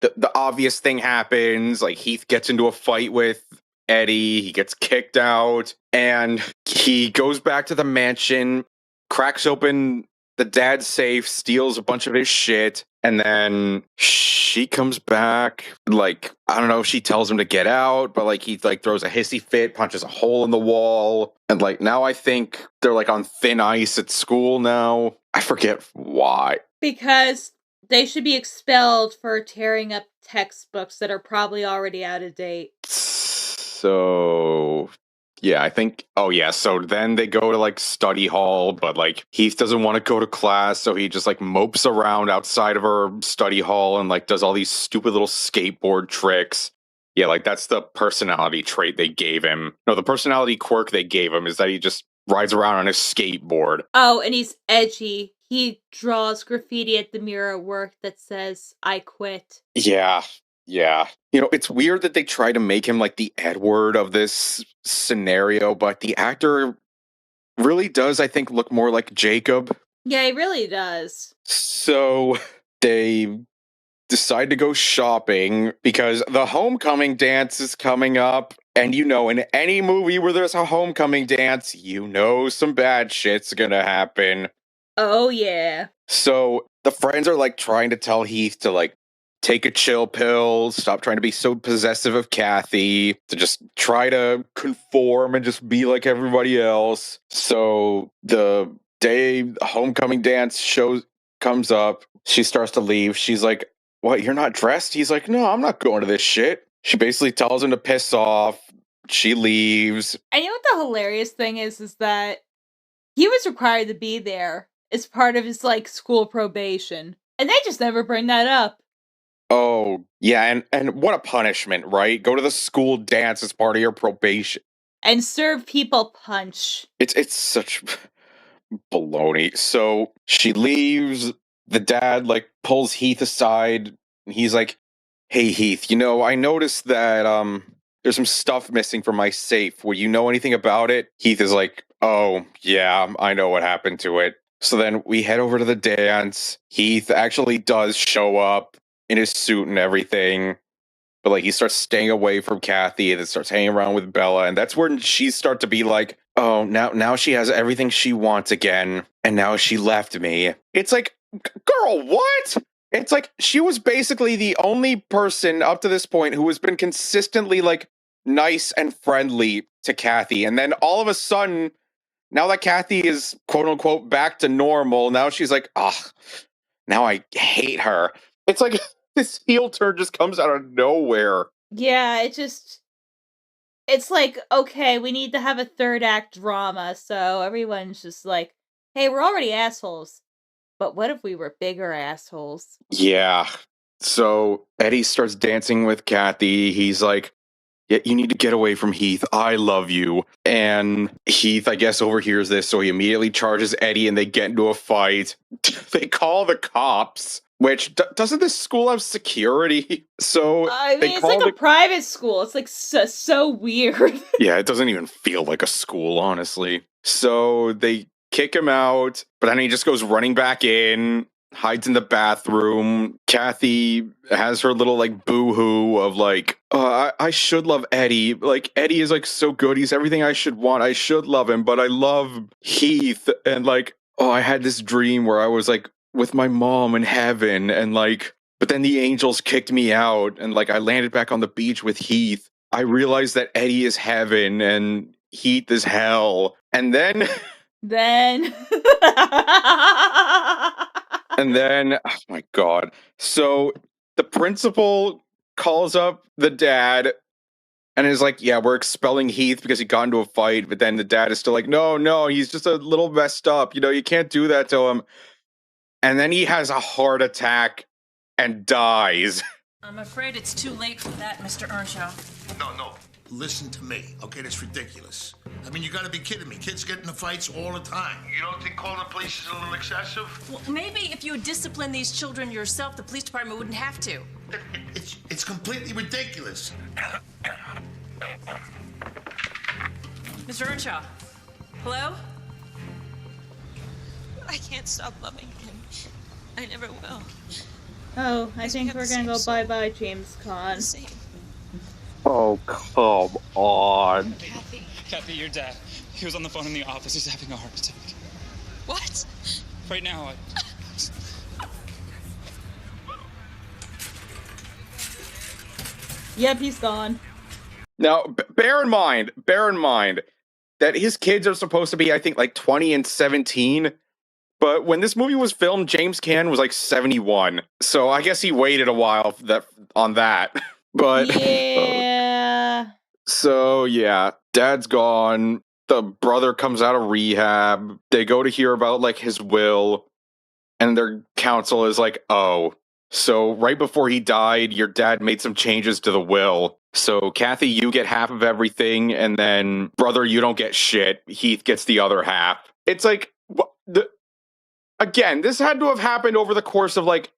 the obvious thing happens. Like, Heath gets into a fight with Eddie. He gets kicked out. And he goes back to the mansion, cracks open the dad's safe, steals a bunch of his shit. And then she comes back. Like, I don't know if she tells him to get out, but like he like throws a hissy fit, punches a hole in the wall. And like now I think they're like on thin ice at school now. I forget why. Because they should be expelled for tearing up textbooks that are probably already out of date. So yeah, I think, oh yeah, so then they go to like study hall, but like Heath doesn't want to go to class, so he just like mopes around outside of her study hall and like does all these stupid little skateboard tricks. Yeah, like that's the personality trait they gave him. No, the personality quirk they gave him is that he just rides around on his skateboard. Oh, and he's edgy. He draws graffiti at the mirror at work that says, I quit. Yeah. You know, it's weird that they try to make him like the Edward of this scenario, but the actor really does, I think, look more like Jacob. Yeah, he really does. So they decide to go shopping because the homecoming dance is coming up. And in any movie where there's a homecoming dance, some bad shit's gonna happen. Oh, yeah. So the friends are like trying to tell Heath to like take a chill pill, stop trying to be so possessive of Kathy, to just try to conform and just be like everybody else. So the day homecoming dance comes up, she starts to leave. She's like, "What, you're not dressed?" He's like, "No, I'm not going to this shit." She basically tells him to piss off. She leaves. And you know what the hilarious thing is that he was required to be there as part of his, like, school probation. And they just never bring that up. Oh, yeah, and what a punishment, right? Go to the school dance as part of your probation. And serve people punch. It's such baloney. So she leaves. The dad, like, pulls Heath aside. And he's like, "Hey, Heath, I noticed that, there's some stuff missing from my safe. Would you know anything about it?" Heath is like, "Oh, yeah, I know what happened to it." So then we head over to the dance. Heath actually does show up in his suit and everything. But, like, he starts staying away from Kathy and then starts hanging around with Bella. And that's when she starts to be like, "Oh, now she has everything she wants again. And now she left me." It's like, girl, what? It's like she was basically the only person up to this point who has been consistently, like, nice and friendly to Kathy. And then all of a sudden, now that Kathy is quote unquote back to normal, now she's like, now I hate her. It's like this heel turn just comes out of nowhere. Yeah, it's like, okay, we need to have a third act drama, so everyone's just like, hey, we're already assholes. But what if we were bigger assholes? Yeah. So Eddie starts dancing with Kathy. He's like, "Yeah, you need to get away from Heath. I love you." And Heath, I guess, overhears this, so he immediately charges Eddie and they get into a fight. They call the cops, which doesn't this school have security? So I mean, it's like a private school. It's like so weird. Yeah, it doesn't even feel like a school, honestly. So they kick him out, but then he just goes running back in, hides in the bathroom. Kathy has her little, like, boo-hoo of, like, I should love Eddie. Like, Eddie is, like, so good. He's everything I should want. I should love him, but I love Heath. And, like, I had this dream where I was, like, with my mom in heaven, and, like, but then the angels kicked me out, and, like, I landed back on the beach with Heath. I realized that Eddie is heaven, and Heath is hell. And then... And then, oh my god. So the principal calls up the dad and is like, "Yeah, we're expelling Heath because he got into a fight." But then the dad is still like, no, he's just a little messed up. You can't do that to him. And then he has a heart attack and dies. I'm afraid it's too late for that, Mr. Earnshaw. No. Listen to me, okay? That's ridiculous. I mean, you gotta be kidding me. Kids get into fights all the time. You don't think calling the police is a little excessive? Well, maybe if you would discipline these children yourself, the police department wouldn't have to. It's completely ridiculous. Mr. Earnshaw, hello? I can't stop loving him. I never will. Oh, I think we're gonna go bye-bye, James Caan. Oh, come on. Kathy, your dad. He was on the phone in the office. He's having a heart attack. What? Right now, Yep, he's gone. Now, bear in mind that his kids are supposed to be, I think, like 20 and 17. But when this movie was filmed, James Caan was like 71. So I guess he waited a while on that. But yeah. So yeah, dad's gone. The brother comes out of rehab. They go to hear about, like, his will, and their counsel is like, "Oh, so right before he died, your dad made some changes to the will. So Kathy, you get half of everything, and then brother, you don't get shit. Heath gets the other half." It's like, again, this had to have happened over the course of, like,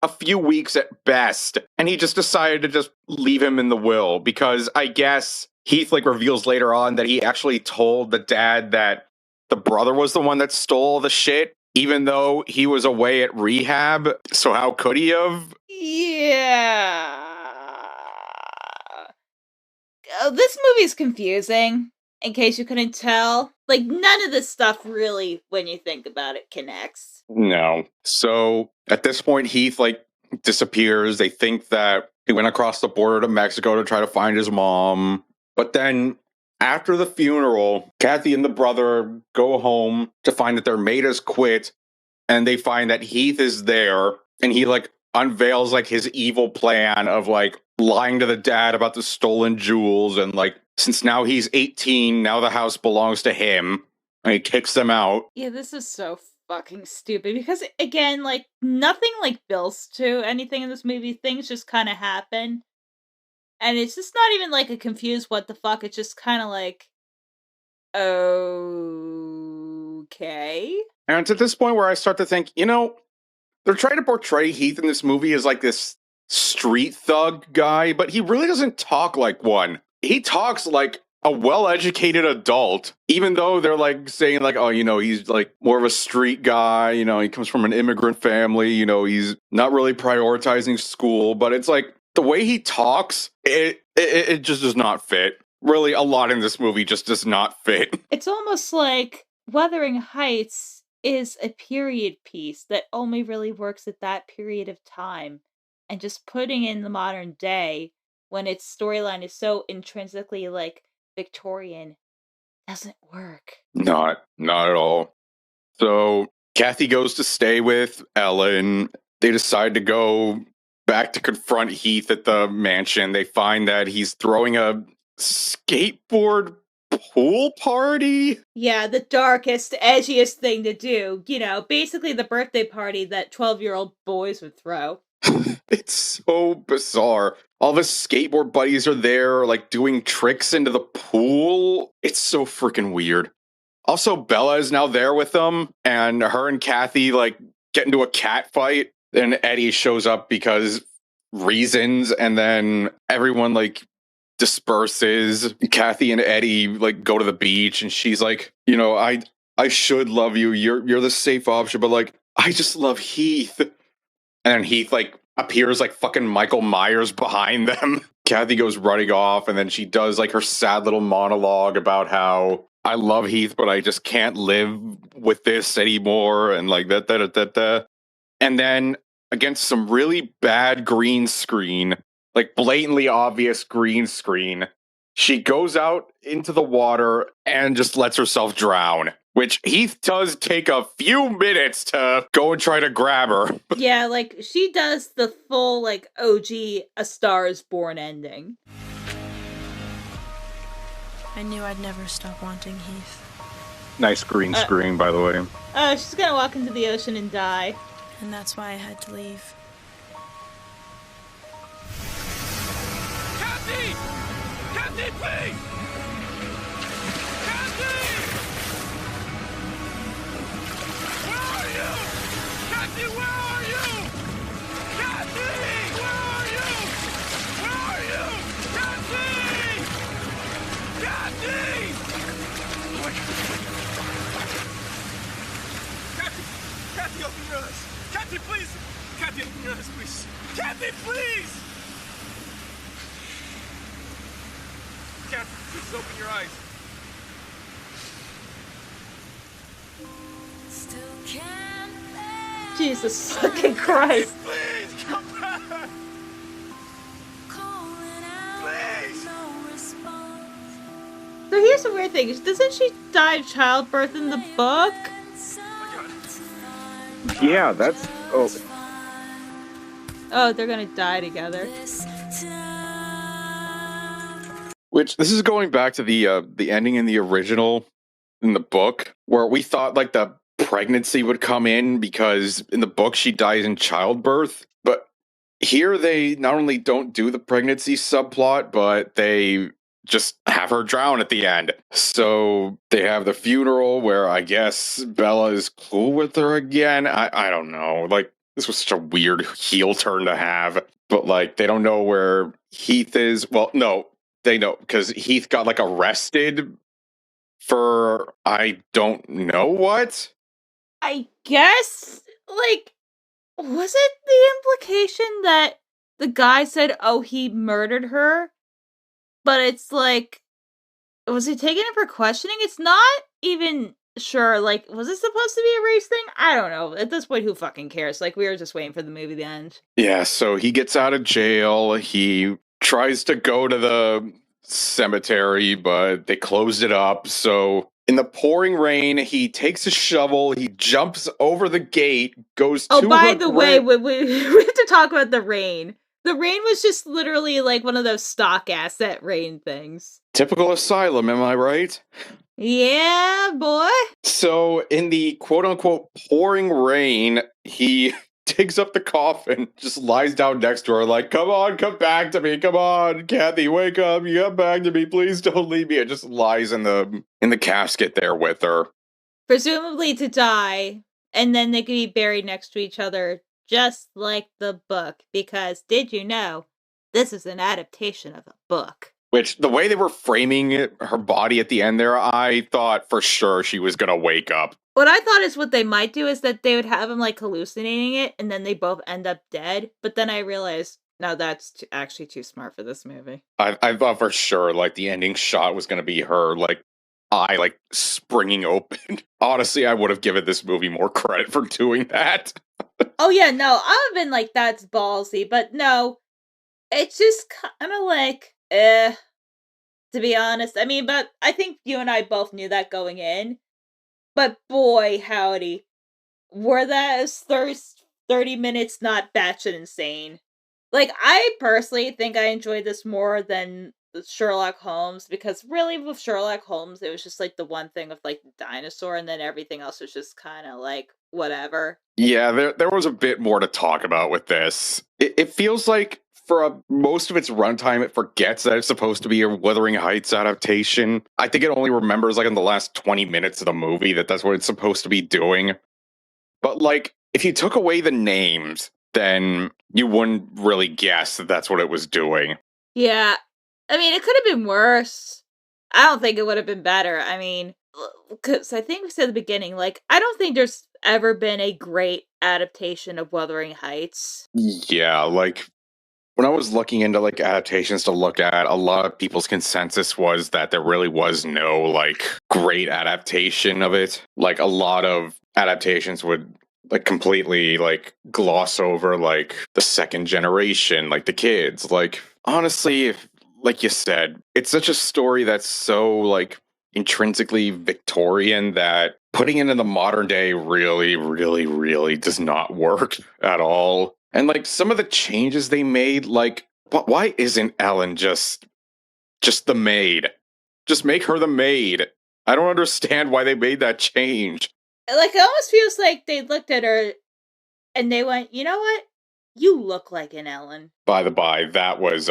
a few weeks at best, and he just decided to just leave him in the will, because I guess Heath, like, reveals later on that he actually told the dad that the brother was the one that stole the shit, even though he was away at rehab. So how could he have? Yeah. This movie's confusing, in case you couldn't tell. Like, none of this stuff really, when you think about it, connects. No. So at this point, Heath, disappears. They think that he went across the border to Mexico to try to find his mom. But then after the funeral, Kathy and the brother go home to find that their maid has quit, and they find that Heath is there, and he unveils his evil plan of lying to the dad about the stolen jewels, and since now he's 18, now the house belongs to him, and he kicks them out. Yeah, this is so fucking stupid because, again, nothing builds to anything in this movie. Things just kind of happen. And it's just not even a confused what the fuck. It's just kind of okay. And it's at this point where I start to think, they're trying to portray Heath in this movie as this street thug guy, but he really doesn't talk like one. He talks like a well-educated adult, even though they're saying oh, he's more of a street guy, he comes from an immigrant family, he's not really prioritizing school, but it's the way he talks, it just does not fit. Really, a lot in this movie just does not fit. It's almost like Wuthering Heights is a period piece that only really works at that period of time. And just putting in the modern day, when its storyline is so intrinsically Victorian, doesn't work. Not at all. So Kathy goes to stay with Ellen. They decide to go back to confront Heath at the mansion. They find that he's throwing a skateboard pool party. Yeah, the darkest, edgiest thing to do. Basically the birthday party that 12-year-old boys would throw. It's so bizarre. All of his skateboard buddies are there, doing tricks into the pool. It's so freaking weird. Also, Bella is now there with them, and her and Kathy, get into a cat fight. And Eddie shows up because reasons, and then everyone, disperses. Kathy and Eddie, go to the beach, and she's I should love you. You're the safe option, but, I just love Heath. And then Heath, appears fucking Michael Myers behind them. Kathy goes running off, and then she does, her sad little monologue about how I love Heath, but I just can't live with this anymore, and that. And then, against some really bad green screen, blatantly obvious green screen, she goes out into the water and just lets herself drown. Which Heath does take a few minutes to go and try to grab her. Yeah, she does the full, OG A Star is Born ending. I knew I'd never stop wanting Heath. Nice green screen, by the way. She's gonna walk into the ocean and die. And that's why I had to leave. Kathy! Kathy, please! Kathy, where are you? Kathy, where are you? Where are you? Kathy! Kathy! Kathy, open your eyes. Kathy, please. Kathy, open your eyes, please. Kathy, please. Kathy, please open your eyes. Still can't. Jesus fucking Christ. Please, come back! Please! So here's the weird thing. Doesn't she die of childbirth in the book? Yeah, that's... Oh, they're gonna die together. Which, this is going back to the ending in the original, in the book, where we thought, the pregnancy would come in because in the book she dies in childbirth, but here they not only don't do the pregnancy subplot, but they just have her drown at the end. So they have the funeral where I guess Bella is cool with her again. I don't know. This was such a weird heel turn to have, but they don't know where Heath is. Well, no, they know because Heath got arrested For I don't know what? I guess, like, was it the implication that the guy said, oh, he murdered her? But it's like, was he taking it for questioning? It's not even sure, like, was it supposed to be a race thing? I don't know. At this point, who fucking cares? Like, we were just waiting for the movie to end. Yeah, so he gets out of jail. He tries to go to the cemetery, but they closed it up. So in the pouring rain, he takes a shovel, he jumps over the gate, goes to by her the way, we have to talk about the rain. The rain was just literally like one of those stock asset rain things. Typical asylum, am I right? Yeah, boy. So in the quote-unquote pouring rain, he digs up the coffin, just lies down next to her like, come on, come back to me, come on, Kathy, wake up, you come back to me, please don't leave me. It just lies in the casket there with her. Presumably to die, and then they could be buried next to each other, just like the book, because did you know, this is an adaptation of a book. Which, the way they were framing her body at the end there, I thought for sure she was gonna wake up. What I thought is what they might do is that they would have him, like, hallucinating it, and then they both end up dead. But then I realized, no, that's actually too smart for this movie. I thought for sure, like, the ending shot was gonna be her, like, eye, like, springing open. Honestly, I would have given this movie more credit for doing that. Oh, yeah, no, I would have been like, that's ballsy. But no, it's just kind of like, to be honest. I mean, but I think you and I both knew that going in. But boy, howdy, were those 30 minutes not batshit insane? Like, I personally think I enjoyed this more than Sherlock Holmes, because really with Sherlock Holmes, it was just like the one thing of like the dinosaur, and then everything else was just kind of like whatever. Yeah, there was a bit more to talk about with this. It feels like for most of its runtime, it forgets that it's supposed to be a Wuthering Heights adaptation. I think it only remembers, like, in the last 20 minutes of the movie that that's what it's supposed to be doing. But, like, if you took away the names, then you wouldn't really guess that that's what it was doing. Yeah. I mean, it could have been worse. I don't think it would have been better. I mean, because I think we said at the beginning, like, I don't think there's ever been a great adaptation of Wuthering Heights. Yeah, like, when I was looking into, like, adaptations to look at, a lot of people's consensus was that there really was no, like, great adaptation of it. Like, a lot of adaptations would, like, completely, like, gloss over, like, the second generation, like, the kids. Like, honestly, like you said, it's such a story that's so, like, intrinsically Victorian that putting it in the modern day really, really, really does not work at all. And, like, some of the changes they made, like, why isn't Ellen just the maid? Just make her the maid. I don't understand why they made that change. Like, it almost feels like they looked at her and they went, you know what? You look like an Ellen. By the by, that was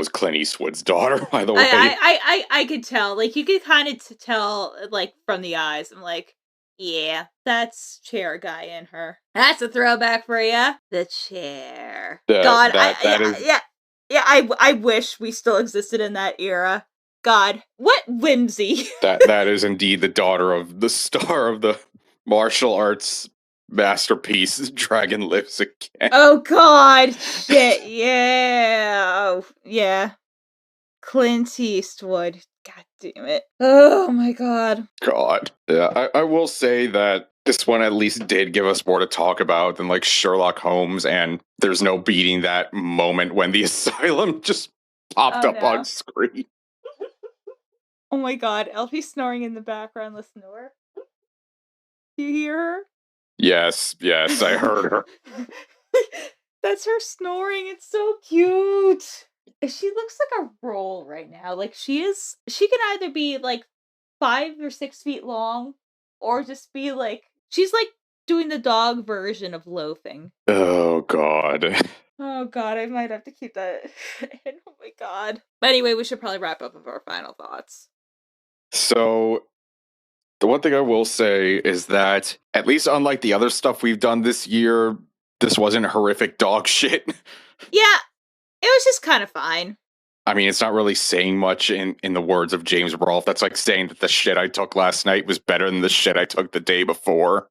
Clint Eastwood's daughter, by the way. I could tell. Like, you could kind of tell, like, from the eyes. I'm like, yeah, that's chair guy in her. That's a throwback for you. The chair. God, I wish we still existed in that era. God, what whimsy. that is indeed the daughter of the star of the martial arts masterpiece, Dragon Lives Again. Oh, God. Shit, yeah. Oh, yeah. Clint Eastwood. God damn it. Oh, my God. God. Yeah, I will say that this one at least did give us more to talk about than, like, Sherlock Holmes, and there's no beating that moment when the asylum just popped up on screen. Oh my God, Elfie's snoring in the background. Listen to her. Do you hear her? Yes, I heard her. That's her snoring. It's so cute. She looks like a roll right now. Like, she can either be like 5 or 6 feet long, or just be like, she's like doing the dog version of loafing. Oh, God. Oh, God, I might have to keep that in. Oh, my God. But anyway, we should probably wrap up with our final thoughts. So, the one thing I will say is that, at least unlike the other stuff we've done this year, this wasn't horrific dog shit. Yeah, it was just kind of fine. I mean, it's not really saying much in the words of James Rolfe. That's like saying that the shit I took last night was better than the shit I took the day before.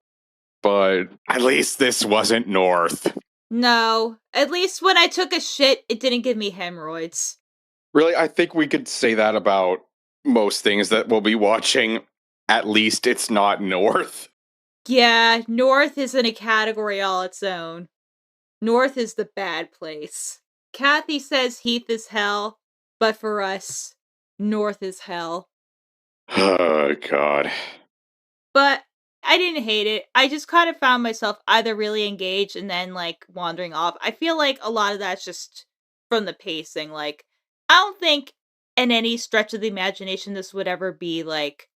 But at least this wasn't North. No, at least when I took a shit, it didn't give me hemorrhoids. Really, I think we could say that about most things that we'll be watching. At least it's not North. Yeah, North is in a category all its own. North is the bad place. Kathy says Heath is hell, but for us, North is hell. Oh, God. But I didn't hate it. I just kind of found myself either really engaged and then, like, wandering off. I feel like a lot of that's just from the pacing. Like, I don't think in any stretch of the imagination this would ever be, like,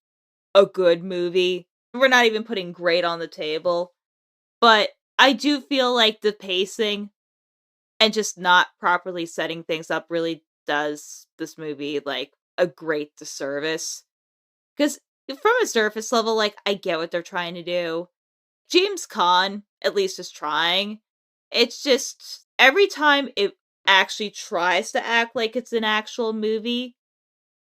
a good movie. We're not even putting great on the table. But I do feel like the pacing and just not properly setting things up really does this movie, like, a great disservice. Because from a surface level, like, I get what they're trying to do. James Caan, at least, is trying. It's just, every time it actually tries to act like it's an actual movie,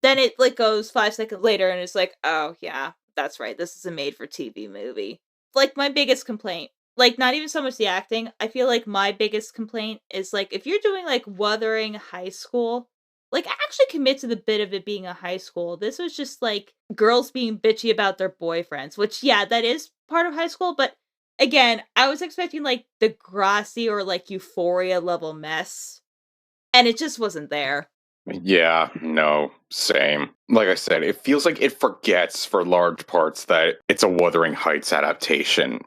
then it, like, goes 5 seconds later and it's like, oh, yeah, that's right, this is a made-for-TV movie. Like, my biggest complaint, like, not even so much the acting, I feel like my biggest complaint is, like, if you're doing, like, Wuthering High School, like, actually commit to the bit of it being a high school. This was just, like, girls being bitchy about their boyfriends, which, yeah, that is part of high school, but again, I was expecting, like, the Grassy or, like, Euphoria level mess, and it just wasn't there. Yeah, no, same. Like I said, it feels like it forgets for large parts that it's a Wuthering Heights adaptation.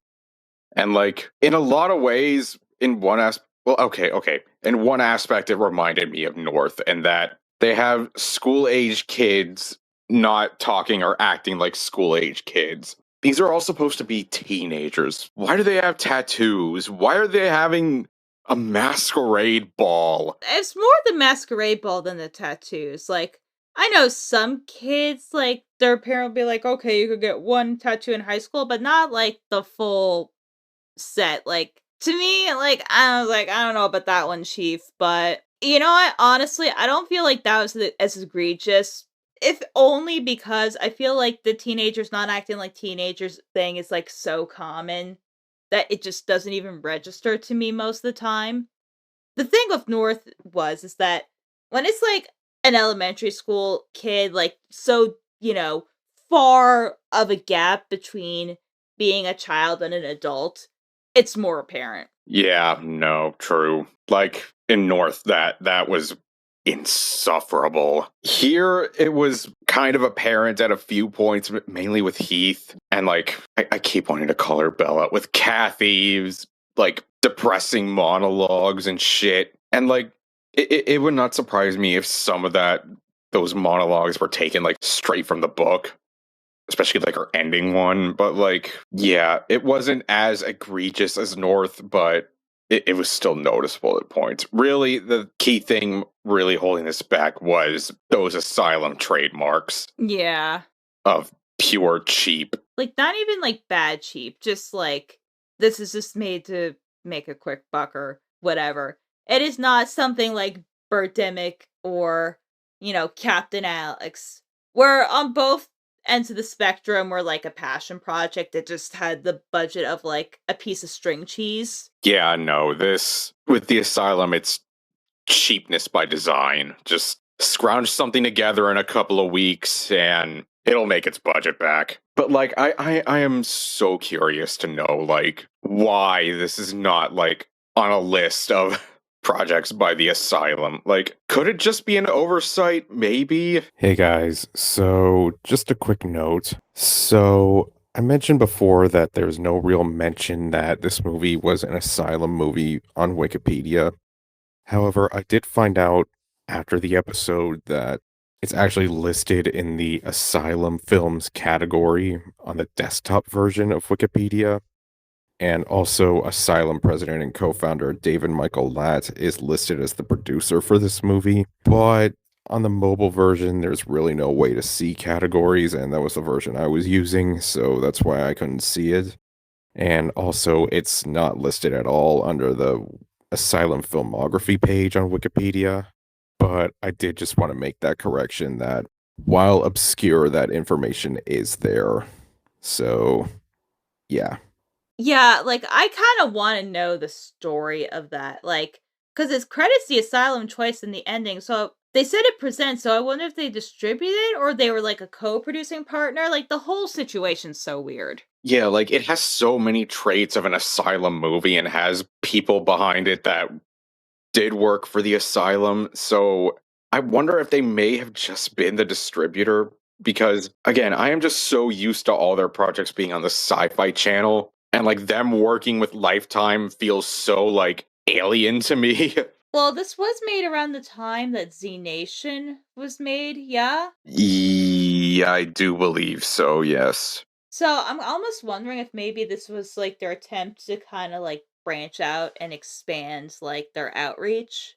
And, like, in a lot of ways, in one aspect, well, okay. In one aspect, it reminded me of North, and that they have school-age kids not talking or acting like school-age kids. These are all supposed to be teenagers. Why do they have tattoos? Why are they having a masquerade ball? It's more the masquerade ball than the tattoos. Like, I know some kids, like, their parent will be like, okay, you could get one tattoo in high school, but not, like, the full set. Like, to me, like, I was like, I don't know about that one, Chief, but you know what? Honestly, I don't feel like that was as egregious. If only because I feel like the teenagers not acting like teenagers thing is, like, so common that it just doesn't even register to me most of the time. The thing with North is that when it's, like, an elementary school kid, like, so, far of a gap between being a child and an adult, it's more apparent. Yeah, no, true. Like, in North, that was insufferable. Here, it was kind of apparent at a few points, but mainly with Heath. And, like, I keep wanting to call her Bella. With Kathy's, like, depressing monologues and shit. And, like, it would not surprise me if some of those monologues were taken, like, straight from the book. Especially, like, her ending one. But, like, yeah, it wasn't as egregious as North, but it was still noticeable at points. Really, the key thing really holding this back was those Asylum trademarks Yeah. of pure cheap. Like, not even, like, bad cheap, just, like, this is just made to make a quick buck or whatever. It is not something like Birdemic or, Captain Alex, where on both ends of the spectrum were, like, a passion project that just had the budget of, like, a piece of string cheese. Yeah, no, this, with the Asylum, it's cheapness by design. Just scrounge something together in a couple of weeks and it'll make its budget back. But, like, I am so curious to know, like, why this is not, like, on a list of projects by the Asylum. Like, could it just be an oversight? Maybe? Hey guys, so just a quick note. So I mentioned before that there's no real mention that this movie was an Asylum movie on Wikipedia. However, I did find out after the episode that it's actually listed in the Asylum Films category on the desktop version of Wikipedia. And also, Asylum president and co-founder David Michael Latt is listed as the producer for this movie. But on the mobile version, there's really no way to see categories, and that was the version I was using, so that's why I couldn't see it. And also, it's not listed at all under the Asylum filmography page on Wikipedia. but I did just want to make that correction that while obscure, that information is there. So, yeah. Yeah, like, I kind of want to know the story of that. Like, because it credits the asylum twice in the ending. So they said it presents. So I wonder if they distributed or they were like a co-producing partner. Like, the whole situation's so weird. Yeah, like it has so many traits of an asylum movie and has people behind it that did work for the asylum. So I wonder if they may have just been the distributor because, again, I am just so used to all their projects being on the Sci-Fi Channel, and like them working with Lifetime feels so like alien to me. Well, this was made around the time that Z Nation was made, yeah? Yeah, I do believe so, yes. So I'm almost wondering if maybe this was like their attempt to kind of like branch out and expand like their outreach.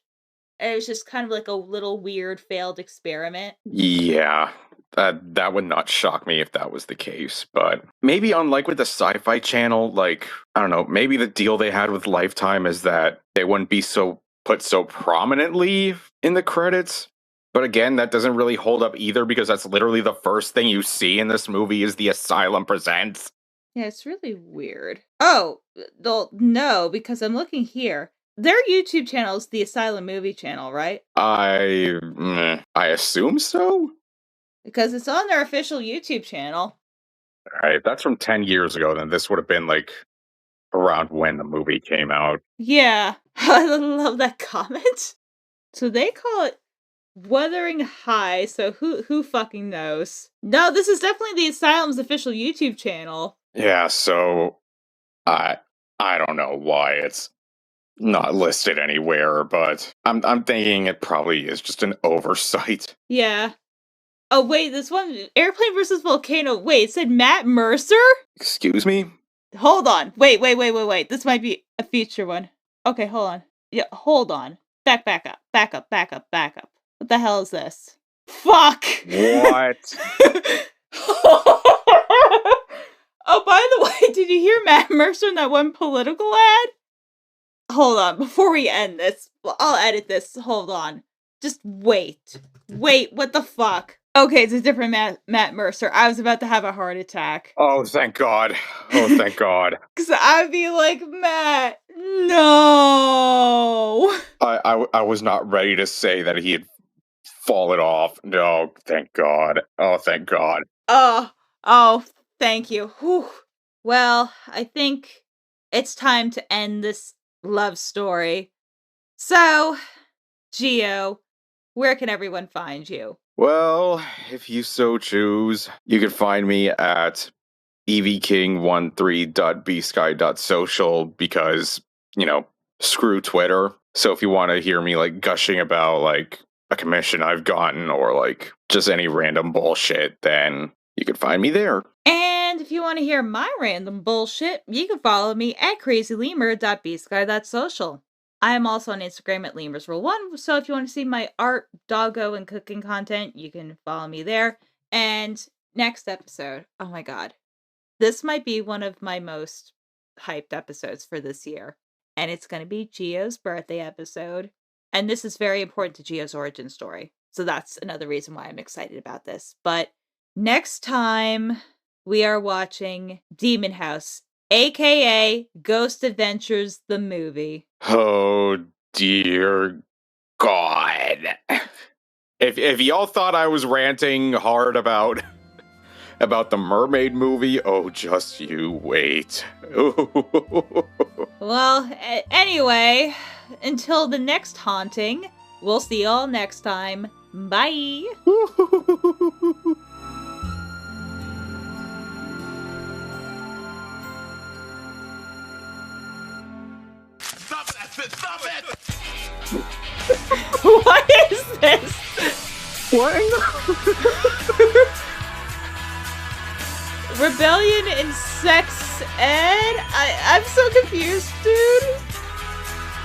And it was just kind of like a little weird failed experiment. Yeah, that would not shock me if that was the case. But maybe unlike with the Sci-Fi Channel, like, I don't know, maybe the deal they had with Lifetime is that they wouldn't be so put so prominently in the credits. But again, that doesn't really hold up either because that's literally the first thing you see in this movie is the Asylum Presents. Yeah, it's really weird. Oh, no, because I'm looking here. Their YouTube channel is the Asylum Movie Channel, right? I assume so? Because it's on their official YouTube channel. Alright, if that's from 10 years ago, then this would have been like around when the movie came out. Yeah, I love that comment. So they call it Wuthering High, so who fucking knows? No, this is definitely the Asylum's official YouTube channel. Yeah, so I don't know why it's not listed anywhere, but I'm thinking it probably is just an oversight. Yeah. Oh wait, this one Airplane versus Volcano. Wait, it said Matt Mercer? Excuse me? Hold on. Wait. This might be a feature one. Okay, hold on. Yeah, hold on. Back up. What the hell is this? Fuck! What? Oh, by the way, did you hear Matt Mercer in that one political ad? Hold on, before we end this, I'll edit this. Hold on. Just wait. Wait, what the fuck? Okay, it's a different Matt Mercer. I was about to have a heart attack. Oh, thank God. Oh, thank God. Because I'd be like, Matt, no! I was not ready to say that he had fallen off. No, thank God. Oh, thank God. Oh, thank you. Whew. Well, I think it's time to end this love story. So, Gio, where can everyone find you? Well, if you so choose, you can find me at evking13.bsky.social because, screw Twitter. So if you want to hear me like gushing about like a commission I've gotten or like just any random bullshit, then you can find me there. And if you want to hear my random bullshit, you can follow me at crazylemur.bsky.social. I am also on Instagram at lemurs1, so if you want to see my art, doggo, and cooking content, you can follow me there. And next episode, oh my god, this might be one of my most hyped episodes for this year. And it's going to be Gio's birthday episode. And this is very important to Gio's origin story. So that's another reason why I'm excited about this. But next time, we are watching Demon House, aka Ghost Adventures, the movie. Oh, dear God. If y'all thought I was ranting hard about the mermaid movie, oh, just you wait. Well, anyway, until the next haunting, we'll see y'all next time. Bye! Stop it! What is this? What? Rebellion in sex ed? I'm so confused, dude.